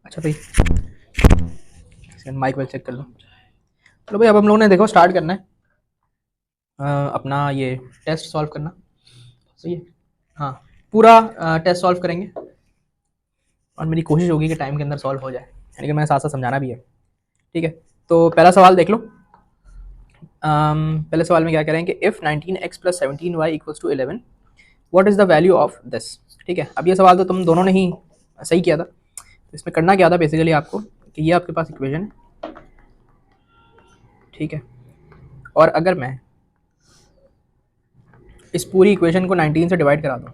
अच्छा भाई, mic well check कर लो। चलो भाई, अब हम लोगों ने देखो स्टार्ट करना है अपना ये टेस्ट सॉल्व करना। सही है, हाँ पूरा टेस्ट सॉल्व करेंगे और मेरी कोशिश होगी कि टाइम के अंदर सॉल्व हो जाए, यानी कि मैंने साथ साथ समझाना भी है। ठीक है, तो पहला सवाल देख लो। पहले सवाल में क्या कह रहे हैं कि if 19x plus 17y equals to 11 what is the value of this. ठीक है, अब ये सवाल तो तुम दोनों ने ही सही किया था। तो इसमें करना क्या था बेसिकली आपको कि ये आपके पास इक्वेशन है, ठीक है, और अगर मैं इस पूरी इक्वेशन को 19 से डिवाइड करा दूँ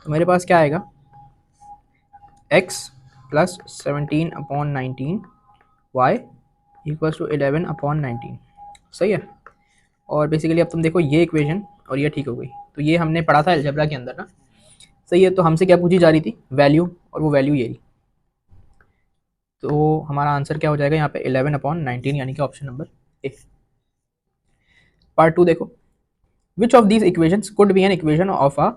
तो मेरे पास क्या आएगा, x plus 17 upon 19 y equals to 11 upon 19। सही है, और बेसिकली अब तुम देखो ये इक्वेशन और ये ठीक हो गई। तो ये हमने पढ़ा था अलजेब्रा के अंदर ना। सही है, तो हमसे क्या पूछी जा रही थी, वैल्यू, और वो वैल्यू यही। तो हमारा आंसर क्या हो जाएगा यहाँ पे 11 अपॉन 19, यानी कि ऑप्शन नंबर ए। पार्ट 2 देखो, which of these equations could be an equation of a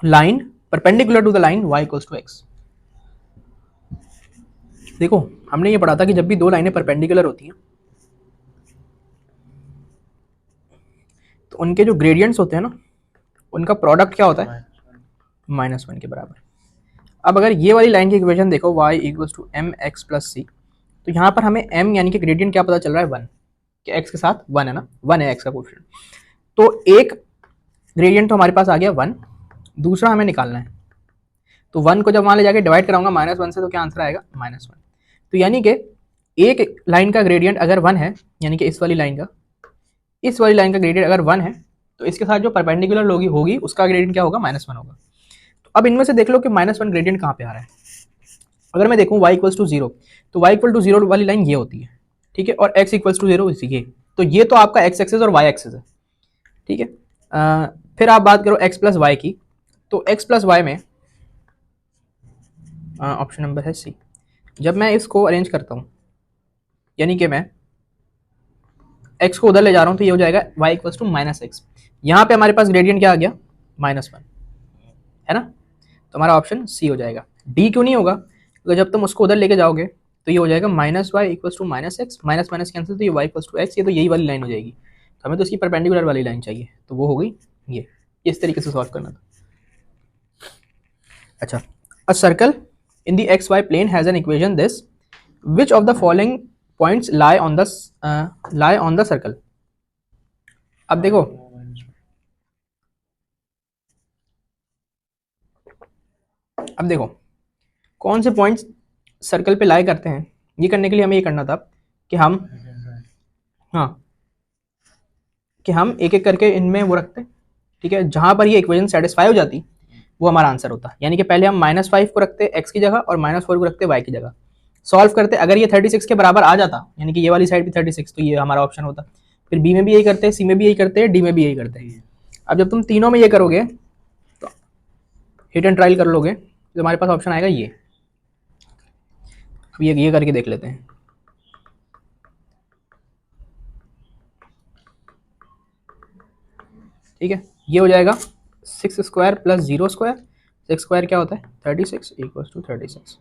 line perpendicular to the line y equals to x। देखो हमने ये पढ़ा था कि जब भी दो लाइनें परपेंडिकुलर होती हैं तो उनके जो ग्रेडियंट्स होते हैं ना, उनका प्रोडक्ट क्या होता है, -1 के बराबर। अब अगर ये वाली लाइन की इक्वेशन देखो y equals to m x plus c, तो यहाँ पर हमें m यानी कि ग्रेडियंट क्या पता चल रहा है, 1, कि x के साथ 1 है ना, 1 है x का कोएफिशिएंट। तो एक ग्रेडियंट तो हमारे पास आ गया 1, दूसरा हमें निकालना है। तो 1 को जब वहाँ ले जाके डिवाइड कराऊंगा -1 से, तो क्या आंसर आएगा, -1। तो यानी कि एक लाइन का ग्रेडियंट अगर 1 है, यानी कि इस वाली लाइन का ग्रेडियंट अगर 1 है, तो इसके साथ जो परपेंडिकुलर होगी उसका ग्रेडियंट क्या होगा, -1 होगा। तो अब इनमें से देख लो कि -1 ग्रेडियंट कहाँ पे आ रहा है। अगर मैं देखूँ y इक्वल्स टू 0, तो y इक्वल टू 0 वाली लाइन ये होती है, ठीक है, और x इक्वल्स टू 0 ये। तो ये तो आपका x एक्सिस और y एक्सिस है, ठीक है। फिर आप बात करो x प्लस वाई की, तो x प्लस वाई में ऑप्शन नंबर है सी। जब मैं इसको अरेंज करता हूँ, यानी कि मैं x को उधर ले जा रहा हूँ, तो ये हो जाएगा y इक्वल्स टू -x। यहाँ पे हमारे पास ग्रेडियंट क्या आ गया, -1, है ना। तो हमारा ऑप्शन सी हो जाएगा। डी क्यों नहीं होगा, क्योंकि जब तुम उसको उधर लेके जाओगे तो ये हो जाएगा -y equals to -x, minus minus cancel, तो ये y इक्वल्स टू x, ये तो यही वाली लाइन हो जाएगी। तो हमें तो इसकी परपेंडिकुलर वाली लाइन चाहिए, तो वो हो गई ये। इस तरीके से सॉल्व करना था। अच्छा, a circle in the X Y plane has an equation this, which of the following points lie on the circle. अब देखो कौन से पॉइंट्स सर्कल पे लाई करते हैं। ये करने के लिए हमें ये करना था कि हम, हाँ, कि हम एक एक करके इनमें वो रखते, ठीक है, जहां पर ये इक्वेशन सेटिस्फाई हो जाती वो हमारा आंसर होता। यानी कि पहले हम -5 को रखते x की जगह और -4 को रखते y की जगह, सॉल्व करते। अगर ये 36 के बराबर आ जाता, यानी कि ये वाली साइड भी 36, तो ये हमारा ऑप्शन होता। फिर बी में भी यही करते, सी में भी यही करते, डी में भी यही करते। अब जब तुम तीनों में ये करोगे, तो हिट एंड ट्रायल कर लोगे, तो हमारे पास ऑप्शन आएगा ये। अब ये करके देख लेते हैं। ठीक है, ये हो जाएगा 6² प्लस 0²। 6² क्या होता है, 36 इक्वल्स टू 36।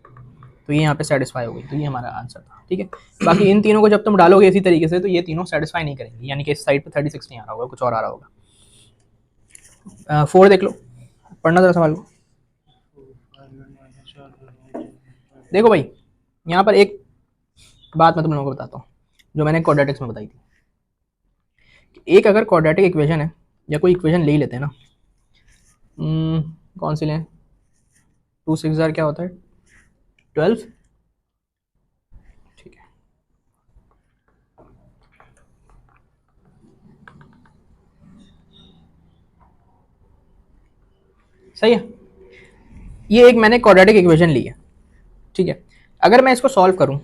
तो ये यहाँ पे सेटिस्फाई हो गई, तो ये हमारा आंसर था। ठीक है, बाकी इन तीनों को जब तुम डालोगे इसी तरीके से, तो ये तीनों सेटिस्फाई नहीं करेंगे, यानी कि इस साइड पे 36 नहीं आ रहा होगा, कुछ और आ रहा होगा। 4 देख लो, पढ़ना जरा सवाल को। देखो भाई, यहाँ पर एक बात मैं तुम लोगों को बताता हूँ, जो मैंने क्वाड्रेटिक्स में बताई थी। एक अगर क्वाड्रेटिक इक्वेशन है, या कोई इक्वेशन ले ही लेते हैं ना, कौन सी लें, 2 6 क्या होता है, 12। ठीक है, सही है। ये एक मैंने क्वाड्रेटिक इक्वेशन ली है, ठीक है। अगर मैं इसको सॉल्व करूं,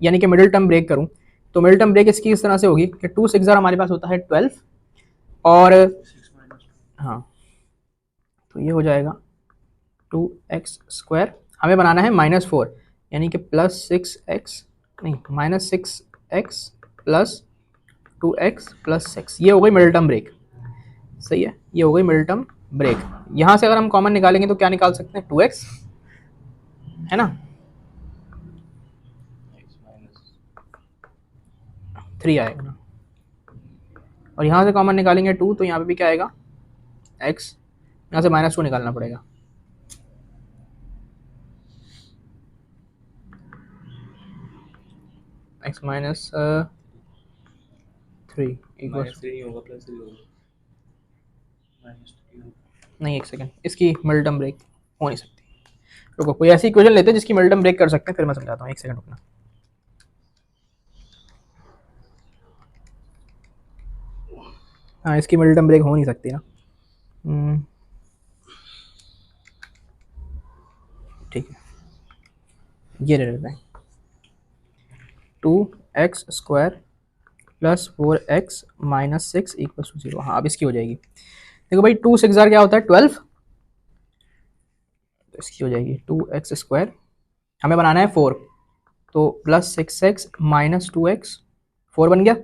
यानी कि मिडिल टर्म ब्रेक करूं, तो मिडिल टर्म ब्रेक इसकी इस तरह से होगी कि 2 6 हमारे पास होता है 12, और हाँ, तो ये हो जाएगा 2x²। हमें बनाना है -4, यानी कि +6x, नहीं, -6x प्लस 2x प्लस 6। ये हो गई मिडिल टर्म ब्रेक। सही है, ये हो गई मिडिल टर्म ब्रेक, यहाँ से अगर हम कॉमन निकालेंगे तो क्या निकाल सकते हैं, 2x, है ना, 3 आएगा ना, और यहाँ से कॉमन निकालेंगे 2, तो यहाँ पे भी क्या आएगा, x, यहाँ से -2 निकालना पड़ेगा, x माइनस 3 इक्वल्स, नहीं एक सेकेंड, इसकी मिडल टर्म ब्रेक हो नहीं सकती, रुको कोई ऐसी इक्वेशन लेते हैं जिसकी मिडल टर्म ब्रेक कर सकते हैं, फिर मैं समझाता हूँ, एक सेकंड रुकना। हाँ इसकी मिडल टर्म ब्रेक हो नहीं सकती ना, ठीक है, ये ले लेते हैं, 2x square plus 4x minus 6 equal to 0। हाँ अब इसकी हो जाएगी, देखो भाई 2 6 क्या होता है 12, तो इसकी हो जाएगी 2x स्क्वायर, हमें बनाना है 4, तो प्लस 6x माइनस 2x, 4 बन गया,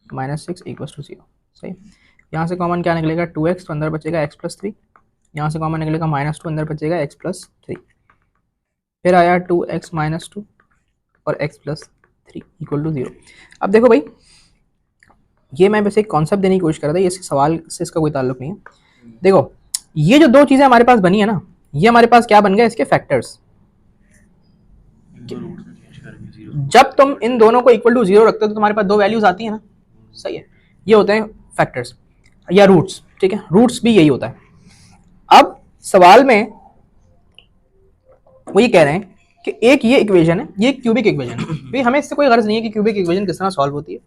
माइनस 6 इक्वल टू 0, सही। यहाँ से कॉमन क्या निकलेगा, 2x, तो अंदर बचेगा x प्लस 3, यहाँ से कॉमन निकलेगा -2, अंदर बचेगा x प्लस 3, फिर आया 2x माइनस 2 और x प्लस 3 इक्वल टू 0। अब देखो भाई, ये मैं वैसे एक कॉन्सेप्ट देने की कोशिश कर रहा था, ये सवाल से इसका कोई ताल्लुक नहीं है। देखो ये जो दो चीज़ें हमारे पास बनी है ना, ये हमारे पास क्या बन गए, इसके फैक्टर्स, जब तुम इन दोनों को इक्वल टू 0 रखते हो तो तुम्हारे पास दो वैल्यूज आती है ना, सही है, ये होते हैं फैक्टर्स या रूट्स, ठीक है, रूट्स भी यही होता है। अब सवाल में वो ये कह रहे हैं कि एक ये इक्वेशन है, ये क्यूबिक इक्वेशन है, भाई हमें इससे कोई गर्ज नहीं है कि क्यूबिक इक्वेशन किस तरह सॉल्व होती है,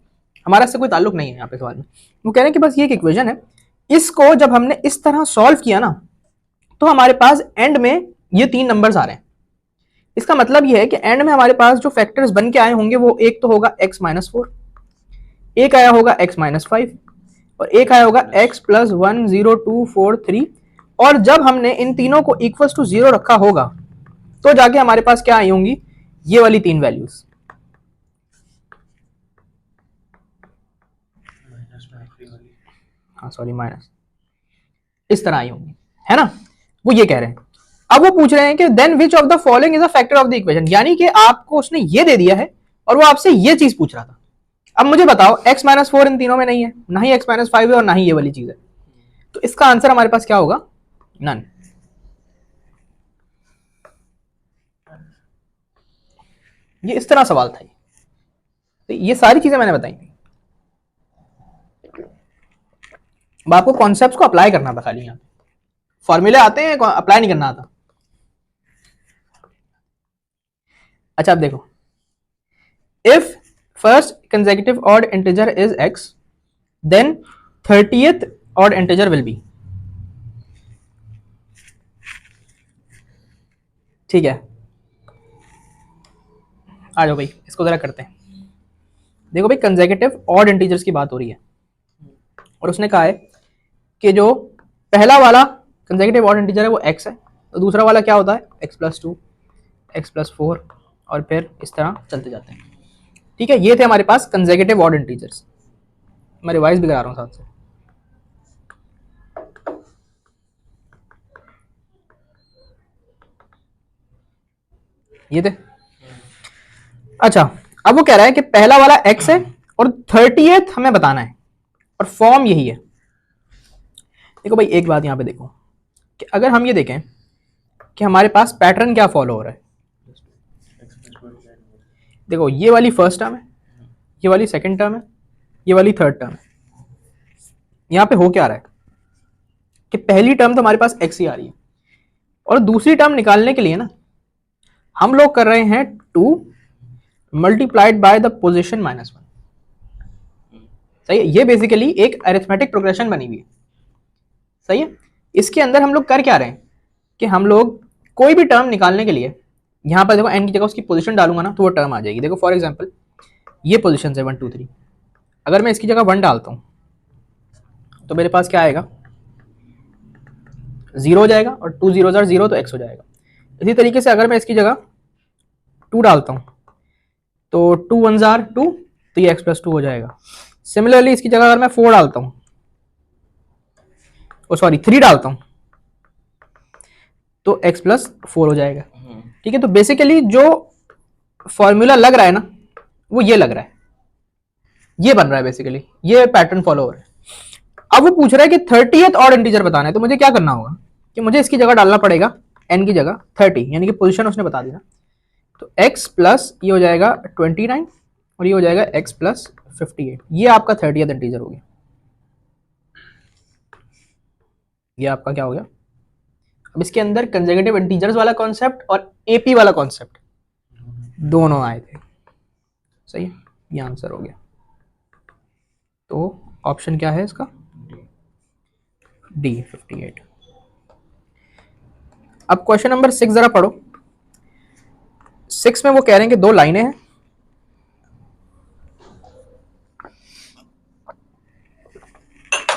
हमारा इससे कोई ताल्लुक नहीं है यहाँ पे सवाल में। वो कह रहे हैं कि बस ये एक इक्वेशन है, इसको जब हमने इस तरह सॉल्व किया ना, तो हमारे पास एंड में ये 3 नंबर्स आ रहे हैं। इसका मतलब ये है कि एंड में हमारे पास जो फैक्टर्स बन के आए होंगे वो एक तो होगा x माइनस 4, एक आया होगा x माइनस 5, और एक आया होगा x प्लस 1 0 2 4 3, और जब हमने इन तीनों को इक्वल टू 0 रखा होगा तो जाके हमारे पास क्या आई होंगी, ये वाली 3 वैल्यूज, हाँ सॉरी माइनस, इस तरह आई होंगी, है ना, वो ये कह रहे हैं। अब वो पूछ रहे हैं कि then which of the following is a factor of the equation, यानी कि आपको उसने ये दे दिया है और वो आपसे ये चीज पूछ रहा था। अब मुझे बताओ x माइनस 4 इन तीनों में नहीं है, ना ही x माइनस 5 है और ना ही ये वाली चीज है, तो इसका आंसर हमारे पास क्या होगा, नन। ये इस तरह सवाल था, तो ये सारी चीजें मैंने बताई थी, अब आपको कॉन्सेप्ट्स को अप्लाई करना था, खाली यहाँ फॉर्मूले आते हैं, अप्लाई नहीं करना आता। अच्छा अब देखो, if first consecutive odd integer is x, then 30th odd integer will be, ठीक है, आ जाओ भाई इसको जरा करते हैं। देखो भाई कंसेक्यूटिव ऑड इंटीजर्स की बात हो रही है, और उसने कहा है कि जो पहला वाला कंसेक्यूटिव ऑड इंटीजर है वो x है, तो दूसरा वाला क्या होता है x प्लस 2, x प्लस 4, और फिर इस तरह चलते जाते हैं, ठीक है। ये थे हमारे पास कंसेक्यूटिव ऑड इंटीजर्स, मैं रिवाइज भी करा रहा हूँ साथ से। ये थे, अच्छा अब वो कह रहा है कि पहला वाला x है और 30th हमें बताना है, और फॉर्म यही है। देखो भाई एक बात यहाँ पे देखो कि अगर हम ये देखें कि हमारे पास पैटर्न क्या फॉलो हो रहा है, देखो ये वाली फर्स्ट टर्म है, ये वाली सेकंड टर्म है, ये वाली थर्ड टर्म है। यहाँ पे हो क्या रहा है कि पहली टर्म तो हमारे पास x ही आ रही है, और दूसरी टर्म निकालने के लिए ना हम लोग कर रहे हैं 2 मल्टीप्लाइड बाय द पोजीशन -1, सही है। ये बेसिकली एक अरिथमेटिक प्रोग्रेशन बनी हुई है, सही है। इसके अंदर हम लोग कर क्या रहे हैं कि हम लोग कोई भी टर्म निकालने के लिए यहाँ पर देखो n की जगह उसकी पोजीशन डालूंगा ना तो वो टर्म आ जाएगी। देखो फॉर एग्जांपल ये पोजीशन है 1 2 3, अगर मैं इसकी जगह 1 डालता हूँ तो मेरे पास क्या आएगा, 0 हो जाएगा, और 2 0 0 तो x हो जाएगा। इसी तरीके से अगर मैं इसकी जगह 2 डालता हूँ तो 2 1 2, तो ये x प्लस 2 हो जाएगा। सिमिलरली इसकी जगह अगर मैं 4 डालता हूँ, ओ सॉरी 3 डालता हूँ तो x प्लस 4 हो जाएगा। ठीक है, तो बेसिकली जो फॉर्मूला लग रहा है ना वो ये लग रहा है, ये बन रहा है बेसिकली, ये पैटर्न फॉलो हो रहा है। अब वो पूछ रहा है कि 30th ऑड इंटीजर बताना है, तो मुझे क्या करना होगा कि मुझे इसकी जगह डालना पड़ेगा n की जगह 30, यानी कि पोजीशन उसने बता दी ना, तो x प्लस ये हो जाएगा 29 और ये हो जाएगा x प्लस 58, ये आपका 30th इंटीजर हो गया। ये आपका क्या हो गया? अब इसके अंदर कंसेक्यूटिव इंटीजर्स वाला कॉन्सेप्ट और एपी वाला कॉन्सेप्ट दोनों आए थे। सही है, ये आंसर हो गया। तो ऑप्शन क्या है इसका? डी 58। अब क्वेश्चन नंबर 6 जरा पढ़ो। 6 में वो कह रहे हैं कि दो लाइनें हैं,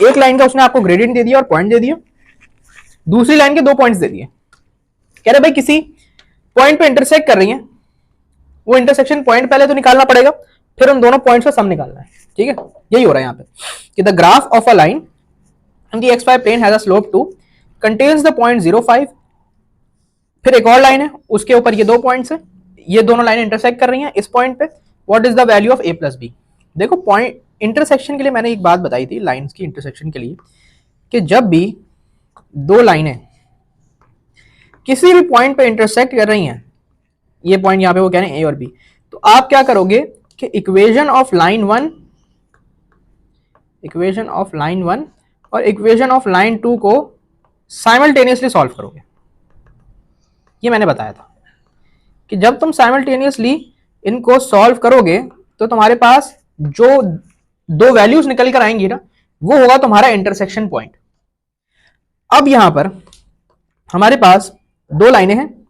एक लाइन का उसने आपको ग्रेडियंट दे दिया और पॉइंट दे दिया, दूसरी लाइन के दो पॉइंट्स दे दिए। कह रहे भाई किसी पॉइंट पे इंटरसेक्ट कर रही हैं, वो इंटरसेक्शन पॉइंट पहले तो निकालना पड़ेगा, फिर उन दोनों पॉइंट्स का सम निकालना है। ठीक है, यही हो रहा है यहाँ पे कि the graph of a line in the xy plane has a slope 2 contains the point 0,5। फिर एक और लाइन है, उसके ऊपर ये दो पॉइंट्स है, ये दोनों लाइन इंटरसेक्ट कर रही हैं इस पॉइंट पे। What is the value of a plus B? देखो पॉइंट इंटरसेक्शन के लिए मैंने एक बात बताई थी, लाइंस की इंटरसेक्शन के लिए, कि जब भी दो लाइनें किसी भी पॉइंट पे इंटरसेक्ट कर रही हैं, ये पॉइंट यहां पे वो कह रहे हैं ए और बी, तो आप क्या करोगे कि इक्वेशन ऑफ लाइन वन और इक्वेशन ऑफ लाइन टू को साइमल्टेनियसली सॉल्व करोगे। ये मैंने बताया था कि जब तुम साइमल्टेनियसली इनको सॉल्व करोगे तो तुम्हारे पास जो दो वैल्यूज निकल कर आएंगी ना, वो होगा तुम्हारा इंटरसेक्शन पॉइंट। अब यहां पर हमारे पास दो लाइनें हैं,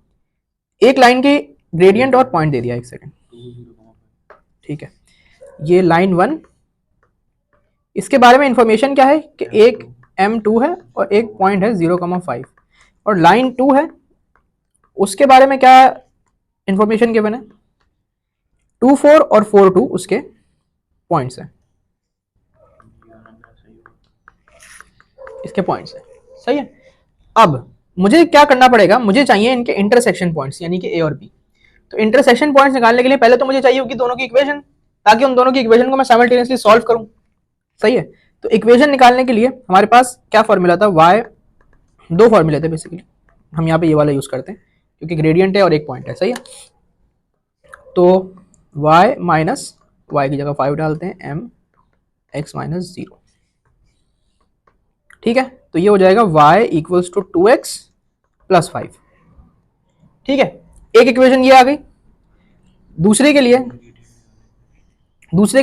एक लाइन के ग्रेडियंट और पॉइंट दे दिया, एक सेकंड। ठीक है, ये लाइन वन, इसके बारे में इंफॉर्मेशन क्या है कि एक m2 है और एक पॉइंट है 0,5, और लाइन 2 है, उसके बारे में क्या इंफॉर्मेशन गिवन है? 2,4 और 4,2 उसके पॉइंट्स हैं, इसके पॉइंट्स हैं। सही है, अब मुझे क्या करना पड़ेगा? मुझे चाहिए इनके इंटरसेक्शन पॉइंट्स, यानी कि ए और बी। तो इंटरसेक्शन पॉइंट्स निकालने के लिए पहले तो मुझे चाहिए होगी दोनों की इक्वेशन, ताकि उन दोनों की इक्वेशन को मैं साइमल्टेनियसली सॉल्व करूं। सही है, तो इक्वेशन निकालने के लिए हमारे पास क्या फॉर्मूला था? y, दो फॉर्मूले थे बेसिकली, हम यहाँ पे ये वाला यूज करते हैं क्योंकि ग्रेडियंट है और एक पॉइंट है। सही है, तो y माइनस y की जगह 5 डालते हैं, m x माइनस 0। ठीक है, तो ये हो जाएगा y equals to 2x plus 5। ठीक है, एक इक्वेशन ये आ गई। दूसरे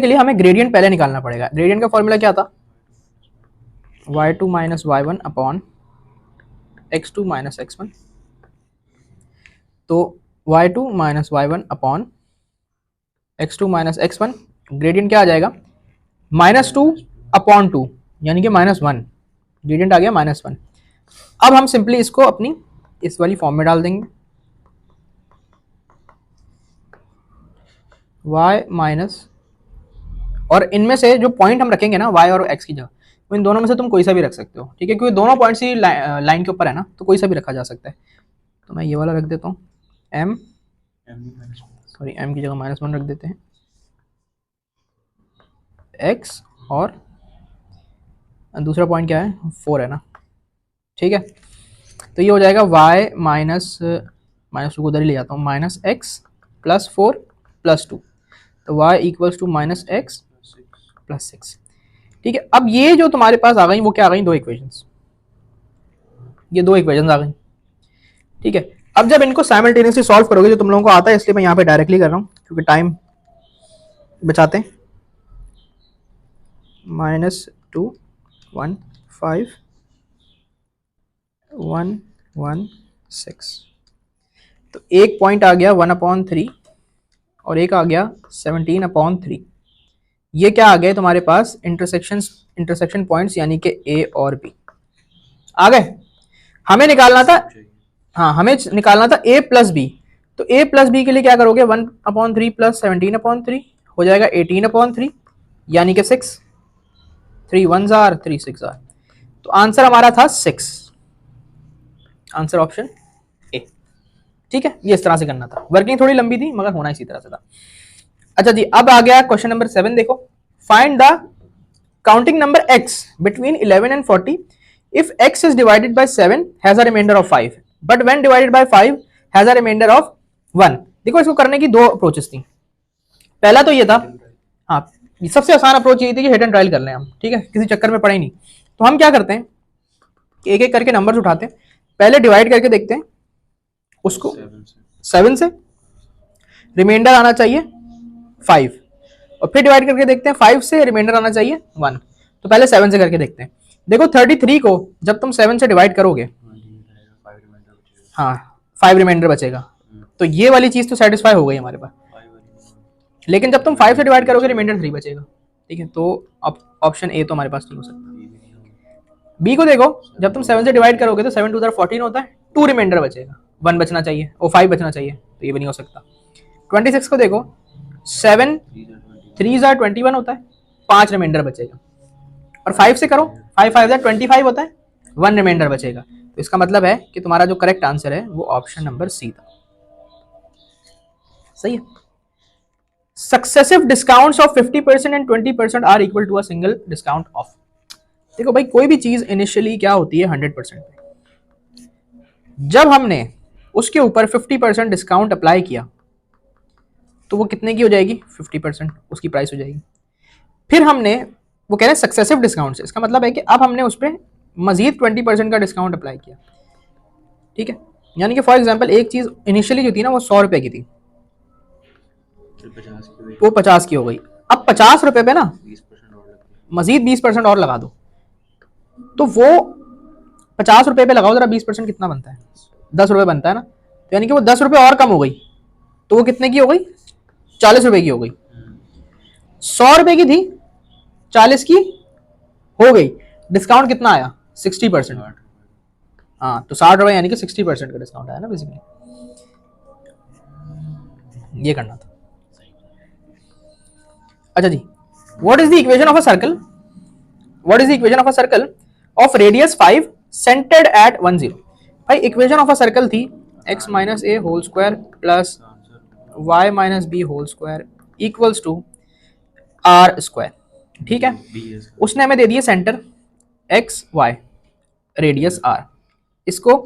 के लिए हमें ग्रेडियंट पहले निकालना पड़ेगा। ग्रेडियंट का फॉर्मूला क्या था? y2 minus y1 upon x2 minus x1। तो y2 minus y1 upon x2 minus x1, gradient क्या आ जाएगा? -2 अपॉन 2, यानी कि -1, ग्रेडियंट आ गया -1। अब हम सिंपली इसको अपनी इस वाली फॉर्म में डाल देंगे, y माइनस, और इनमें से जो पॉइंट हम रखेंगे ना y और x की जगह, वो इन दोनों में से तुम कोई सा भी रख सकते हो। ठीक है, क्योंकि दोनों पॉइंट्स ही लाइन के ऊपर है ना, तो कोई सा भी रखा जा सकता है। तो मैं ये वाला रख देता हूँ, m की जगह -1 रख देते हैं, x, और दूसरा पॉइंट क्या है? 4 है ना। ठीक है, तो ये हो जाएगा y माइनस 2 को उधर ही ले जाता हूँ, -x प्लस 4 प्लस 2, तो y equals to -x plus 6। ठीक है, अब ये जो तुम्हारे पास आ गई वो क्या आ गई? दो इक्वेशंस, ये दो इक्वेशंस आ गई। ठीक है, अब जब इनको साइमल्टेनियसली सॉल्व करोगे, जो तुम लोगों को आता है, इसलिए मैं यहाँ पे डायरेक्टली कर रहा हूँ क्योंकि टाइम बचाते हैं। -2 1 5 1 1 6, तो एक पॉइंट आ गया 1/3 और एक आ गया 17/3। ये क्या आ गए तुम्हारे पास? इंटरसेक्शन पॉइंट्स, यानी कि ए और बी आ गए। हमें निकालना था, हाँ हमें निकालना था a प्लस बी। तो a प्लस बी के लिए क्या करोगे? 1/3 प्लस 17/3 हो जाएगा 18/3, यानी कि 6। 3 1s are 3 6 are, तो आंसर हमारा था 6। आंसर ऑप्शन ठीक है, ये इस तरह से करना था, वर्किंग थोड़ी लंबी थी मगर होना इसी तरह से था। अच्छा जी, अब आ गया क्वेश्चन नंबर 7, देखो find the counting number x between 11 and 40 if x is divided by 7 has a remainder of 5 but when divided by 5 has a remainder of 1। देखो इसको करने की दो अप्रोचेस थी। पहला तो ये था, हाँ सबसे आसान अप्रोच ये थी कि हिट एंड ट्रायल कर लें हम, ठीक है, किसी चक्कर में पड़े नहीं। तो हम क्या करते हैं, एक एक करके नंबर्स उठाते हैं, पहले डिवाइड करके देखते हैं उसको 7 से, रिमाइंडर आना चाहिए 5, और फिर डिवाइड करके देखते हैं 5 से, रिमाइंडर आना चाहिए 1। तो पहले 7 से करके देखते हैं। देखो 33 को जब तुम 7 से डिवाइड करोगे, हाँ 5 रिमाइंडर बचेगा, तो ये वाली चीज तो सेटिस्फाई हो गई हमारे पास। लेकिन जब तुम 5 से डिवाइड करोगे रिमाइंडर 3 बचेगा, ठीक है, तो ऑप्शन ए तो हमारे पास नहीं हो सकता। बी को देखो, जब तुम 7 से डिवाइड करोगे तो 7 2 14 होता है, 2 रिमाइंडर बचेगा, 1 बचना चाहिए और 5 बचना चाहिए, तो ये भी नहीं हो सकता। 26 को देखो, 7 3 21 होता है, 5 रिमाइंडर बचेगा, और 5 से करो, 5 5 25 होता है, 1 रिमाइंडर बचेगा। तो इसका मतलब है कि तुम्हारा जो करेक्ट आंसर है वो ऑप्शन नंबर सी था। सही है। Successive discounts of 50% and 20% are equal to a single discount of. देखो भाई, कोई भी चीज इनिशियली क्या होती है 100% पे, जब हमने उसके ऊपर 50% डिस्काउंट अप्लाई किया तो वो कितने की हो जाएगी, 50% उसकी प्राइस हो जाएगी। फिर हमने, वो कह रहे हैं सक्सेसिव डिस्काउंट, इसका मतलब है कि अब हमने उस पर मजीद 20% का डिस्काउंट अप्लाई किया, ठीक है। यानी कि फॉर एग्जांपल एक चीज इनिशियली जो थी ना वो 100 रुपए की थी, वो 50 की हो गई, अब 50 रुपए पे ना मजीद 20% और लगा दो, तो वो 50 रुपए पे लगाओ जरा 20%, कितना बनता है, 10 रुपए बनता है ना। तो यानी कि वो 10 रुपए और कम हो गई, तो वो कितने की हो गई, 40 रुपए की हो गई। 100 रुपए की थी, 40 की हो गई, डिस्काउंट कितना आया, 60%। हाँ तो 60 रुपए यानी कि 60% का डिस्काउंट आया ना बेसिकली, ये करना था। अच्छा जी, what is the equation of a circle, what is the equation of a circle of radius 5 centered at 1 0। भाई इक्वेशन ऑफ अ सर्कल थी x minus a whole square plus y minus b whole square equals to r square, ठीक है। उसने हमें दे दिया center x y, radius r, इसको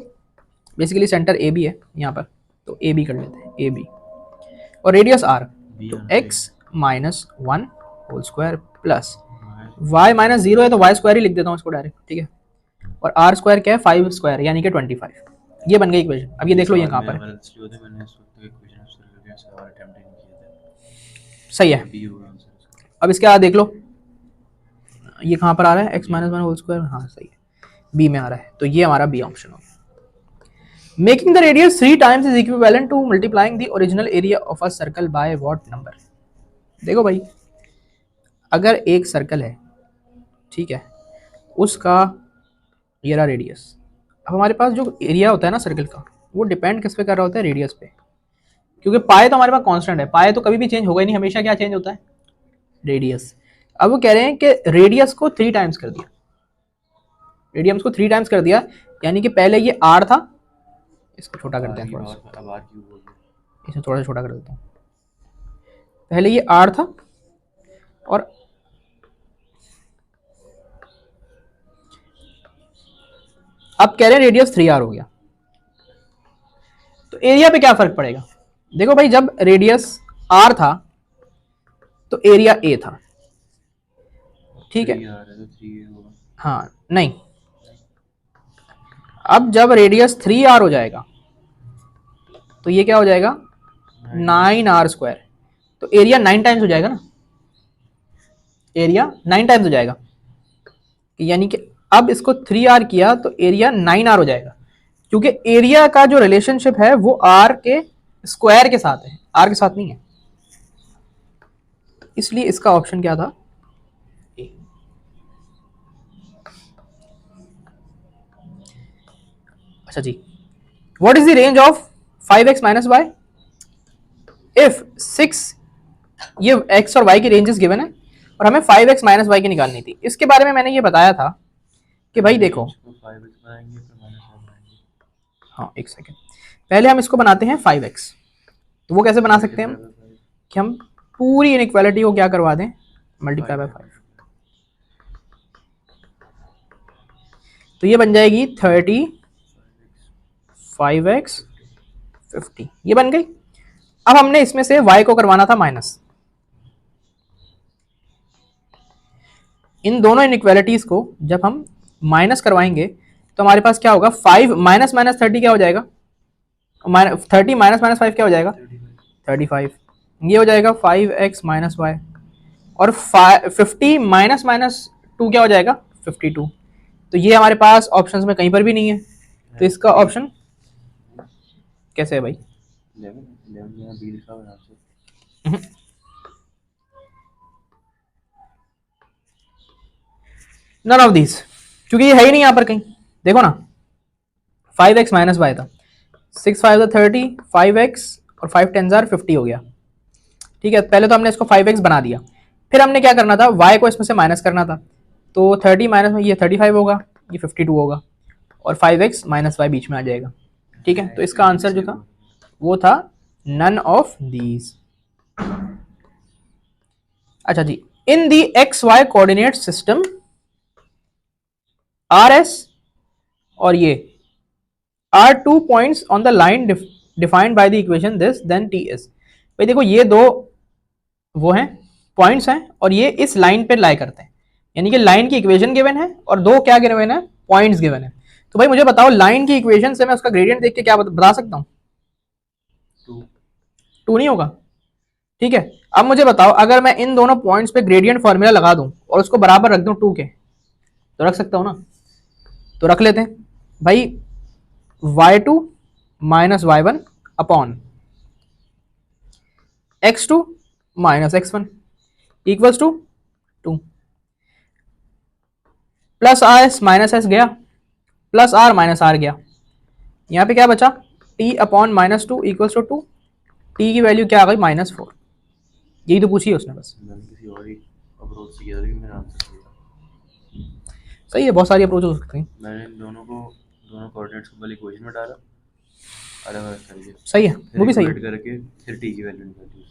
basically center a b है यहाँ पर, तो ए बी कर लेते हैं, ए बी, और रेडियस r, तो x minus 1 whole square plus y minus 0 है तो y स्क्वायर ही लिख देता हूँ इसको डायरेक्ट, ठीक है, और r स्क्वायर क्या है 5 स्क्वायर यानी कि 25। ये बन गई इक्वेशन। अब ये देख लो ये कहाँ पर है, सही है। अब इसके बाद देख लो ये कहाँ पर आ रहा है, x माइनस 1 होल स्क्वायर, हाँ सही है, बी में आ रहा है, तो ये हमारा बी ऑप्शन होगा। Making the radius 3 times is equivalent to multiplying the original area of a circle by what number. देखो भाई, अगर एक सर्कल है, ठीक है, उसका ये रहा रेडियस, अब हमारे पास जो एरिया होता है ना सर्कल का, वो डिपेंड किस पे कर रहा होता है, रेडियस पे, क्योंकि पाए तो हमारे पास कांस्टेंट है, पाए तो कभी भी चेंज होगा ही नहीं, हमेशा क्या चेंज होता है, रेडियस। अब वो कह रहे हैं कि रेडियस को 3 टाइम्स कर दिया, रेडियस को 3 टाइम्स कर दिया, यानी कि पहले ये r था, इसको छोटा करते हैं थोड़ा सा, इसे थोड़ा सा छोटा कर देता हूँ, पहले ये r था और अब कह रहे हैं रेडियस 3r हो गया, तो एरिया पे क्या फर्क पड़ेगा। देखो भाई, जब रेडियस r था तो एरिया a था, ठीक है, हाँ नहीं, अब जब रेडियस 3r हो जाएगा तो ये क्या हो जाएगा 9r स्क्वायर, तो एरिया 9 टाइम्स हो जाएगा ना, एरिया 9 टाइम्स हो जाएगा, यानी कि अब इसको 3r किया तो एरिया 9r हो जाएगा, क्योंकि एरिया का जो रिलेशनशिप है वो r के स्क्वायर के साथ है, r के साथ नहीं है, इसलिए इसका ऑप्शन क्या था, ए। अच्छा जी, what is the range of 5x minus y if 6, ये x और y की रेंजेस गिवन है और हमें 5x माइनस y की निकालनी थी। इसके बारे में मैंने ये बताया था कि भाई देखो, हाँ एक सेकेंड, पहले हम इसको बनाते हैं 5x। तो वो कैसे बना सकते हैं हम, कि हम पूरी इनइक्वालिटी को क्या करवा दें, मल्टीप्लाई बाय 5। तो ये बन जाएगी 30 5x 50, ये बन गई। अब हमने इसमें से y को करवाना था माइनस। इन दोनों इनइक्वालिटीज को जब हम माइनस करवाएंगे तो हमारे पास क्या होगा, 5 माइनस माइनस 30 क्या हो जाएगा, 30 माइनस माइनस 5 क्या हो जाएगा 35। ये हो जाएगा 5x माइनस वाई, और 50 माइनस माइनस 2 क्या हो जाएगा 52। तो ये हमारे पास ऑप्शंस में कहीं पर भी नहीं है, तो इसका ऑप्शन कैसे है भाई, नन ऑफ दीज, क्योंकि ये है ही नहीं यहाँ पर कहीं। देखो ना 5x माइनस वाई था, 6 5 30, 5x और 5 10 50 हो गया। ठीक है, पहले तो हमने इसको 5x बना दिया, फिर हमने क्या करना था, y को इसमें से माइनस करना था। तो 30 माइनस में ये 35 होगा, ये 52 होगा, और 5x माइनस वाई बीच में आ जाएगा। ठीक है, तो इसका आंसर जो था वो था नन ऑफ दीज। अच्छा जी, in the x y coordinate system R S और ये are 2 points on the line defined by the equation this then T S. भाई देखो ये दो वो हैं पॉइंट्स हैं, और ये इस लाइन पे लाई करते हैं, यानी कि लाइन की इक्वेशन गिवन है और दो क्या गिवन है, पॉइंट्स गिवन है। तो भाई मुझे बताओ लाइन की इक्वेशन से मैं उसका ग्रेडियंट देख के क्या बता सकता हूँ, 2 नहीं होगा। ठीक है, अब मुझे बताओ अगर मैं इन दोनों पॉइंट्स पे ग्रेडियंट फॉर्मूला लगा दूं और उसको बराबर रख दूं 2 के, तो रख सकता हूं ना, तो रख लेते हैं भाई, y2 minus y1 upon x2 minus x1 equals to 2, plus R S minus S गया, प्लस आर माइनस आर गया, यहाँ पे क्या बचा, t upon minus 2 equals to 2, t की वैल्यू क्या आ गई -4। यही तो पूछी है उसने बस। सही है, बहुत सारी अप्रोच हो सकती हैं। मैंने दोनों कोऑर्डिनेट्स को इक्वेशन में डाला अलग अलग करके, सही है, वो भी सही है करके, फिर t की वैल्यू निकाली।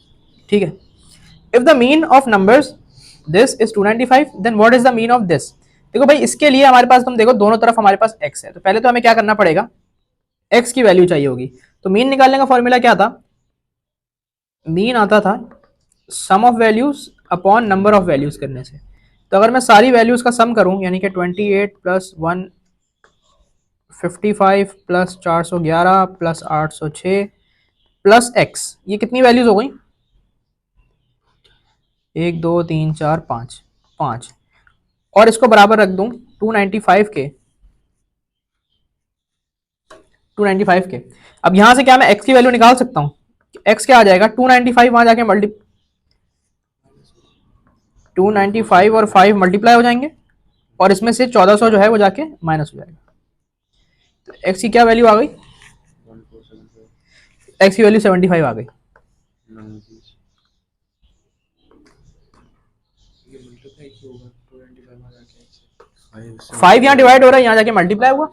ठीक है, if the mean of numbers this is 295 then what is the mean of this. देखो भाई इसके लिए हमारे पास, तुम देखो दोनों तरफ हमारे पास x है, तो पहले तो हमें क्या करना पड़ेगा, x की वैल्यू चाहिए होगी। तो मीन निकालने का फॉर्मूला क्या था, मीन आता था sum of values upon number of values करने से। तो अगर मैं सारी वैल्यूज का सम करूं, यानी कि 28 plus 155 plus 411 plus 806 plus x, ये कितनी वैल्यूज हो गई, 1 2 3 4 5 5, और इसको बराबर रख दूं 295 के, 295 के। अब यहां से क्या मैं x की वैल्यू निकाल सकता हूं, x क्या आ जाएगा 295, वहां जाके 295 और 5 मल्टीप्लाई हो जाएंगे, और इसमें से 1400 जो है वो जाके माइनस हो जाएगा। तो x की क्या वैल्यू आ गई, x की वैल्यू 75 आ गई। 5 यहाँ डिवाइड हो रहा है, यहाँ जाके मल्टीप्लाई हुआ,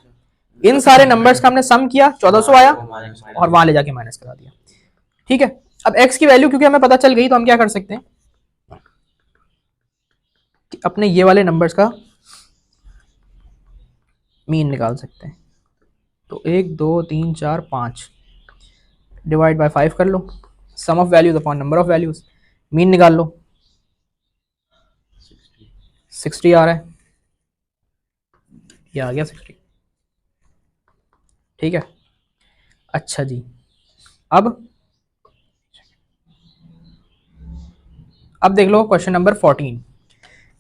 इन सारे नंबर्स का हमने सम किया, 1400 आया और वहां ले जाके माइनस करा दिया। ठीक है, अब x की वैल्यू क्योंकि हमें पता चल गई, तो हम क्या कर सकते हैं कि अपने ये वाले नंबर्स का मीन निकाल सकते हैं। तो 1 2 3 4 5 डिवाइड बाय 5 कर लो, sum of values upon number of values, mean निकाल लो, 60 आ रहा है, ये आ गया 60। ठीक है, अच्छा जी, अब देख लो क्वेश्चन नंबर 14।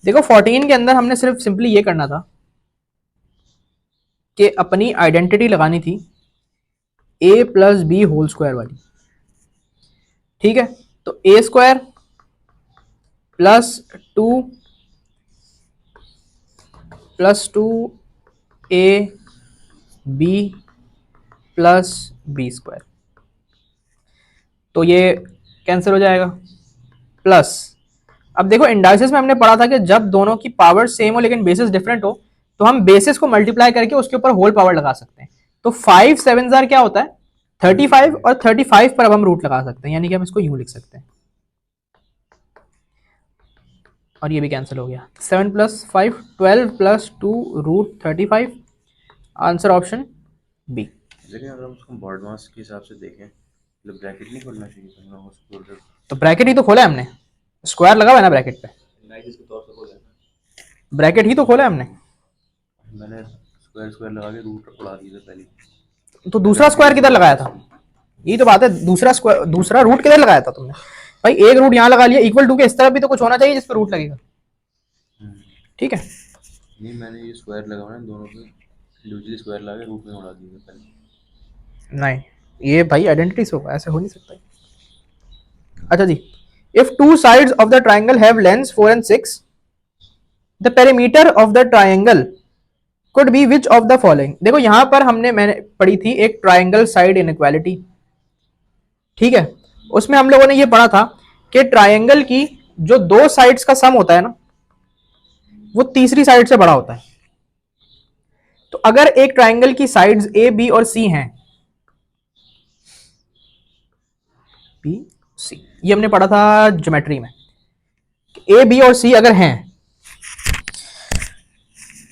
देखो 14 के अंदर हमने सिर्फ सिंपली ये करना था कि अपनी आइडेंटिटी लगानी थी a plus B whole square वाली। ठीक है, तो a square plus 2 a b plus B square, तो ये कैंसिल हो जाएगा, प्लस अब देखो इंडाइसिस में हमने पढ़ा था कि जब दोनों की पावर सेम हो लेकिन बेसिस डिफरेंट हो, तो हम बेसिस को मल्टीप्लाई करके उसके ऊपर होल पावर लगा सकते हैं। तो 5 7 जार क्या होता है 35 और 35 पर अब हम रूट लगा सकते हैं, यानी कि हम इसको यूं लिख सकते हैं और ये भी कैंसिल हो गया। 7 + 5 12 + 2 √35, आंसर ऑप्शन बी। लेकिन अगर हम उसको बॉड मास के हिसाब से देखें तो ब्रैकेट नहीं खोलना चाहिए तो ब्रैकेट ही तो खोला है हमने, स्क्वायर लगा हुआ है ना ब्रैकेट पे, ब्रैकेट ही तो खोला है हमने। मैंने स्क्वायर स्क्वायर लगा के रूट उड़ा दिए थे पहले। तो दूसरा स्क्वायर किधर लगाया था, यही तो बात है, दूसरा स्क्वायर दूसरा रूट किधर लगाया था तुमने भाई? एक रूट यहाँ लगा लिया, इक्वल टू के इस तरफ भी तो कुछ होना चाहिए जिस पर रूट लगेगा, ठीक है। नहीं मैंने ये स्क्वायर लगाया ना दोनों पे इंडिविजुअली स्क्वायर लगा के रूट में उड़ा दिए थे पहले। नहीं ये भाई आइडेंटिटी से होगा, ऐसे हो नहीं सकता। अच्छा जी, if two sides of the triangle have lengths 4 and 6, the perimeter of the triangle could be which of the following. देखो यहां पर मैंने पढ़ी थी एक ट्राइंगल साइड इनइक्वालिटी, ठीक है। उसमें हम लोगों ने ये पढ़ा था कि ट्राइंगल की जो दो साइड्स का सम होता है ना, वो तीसरी साइड से बड़ा होता है। तो अगर एक ट्राइंगल की साइड्स ए बी और सी हैं, बी सी, ये हमने पढ़ा था ज्योमेट्री में, ए बी और सी अगर हैं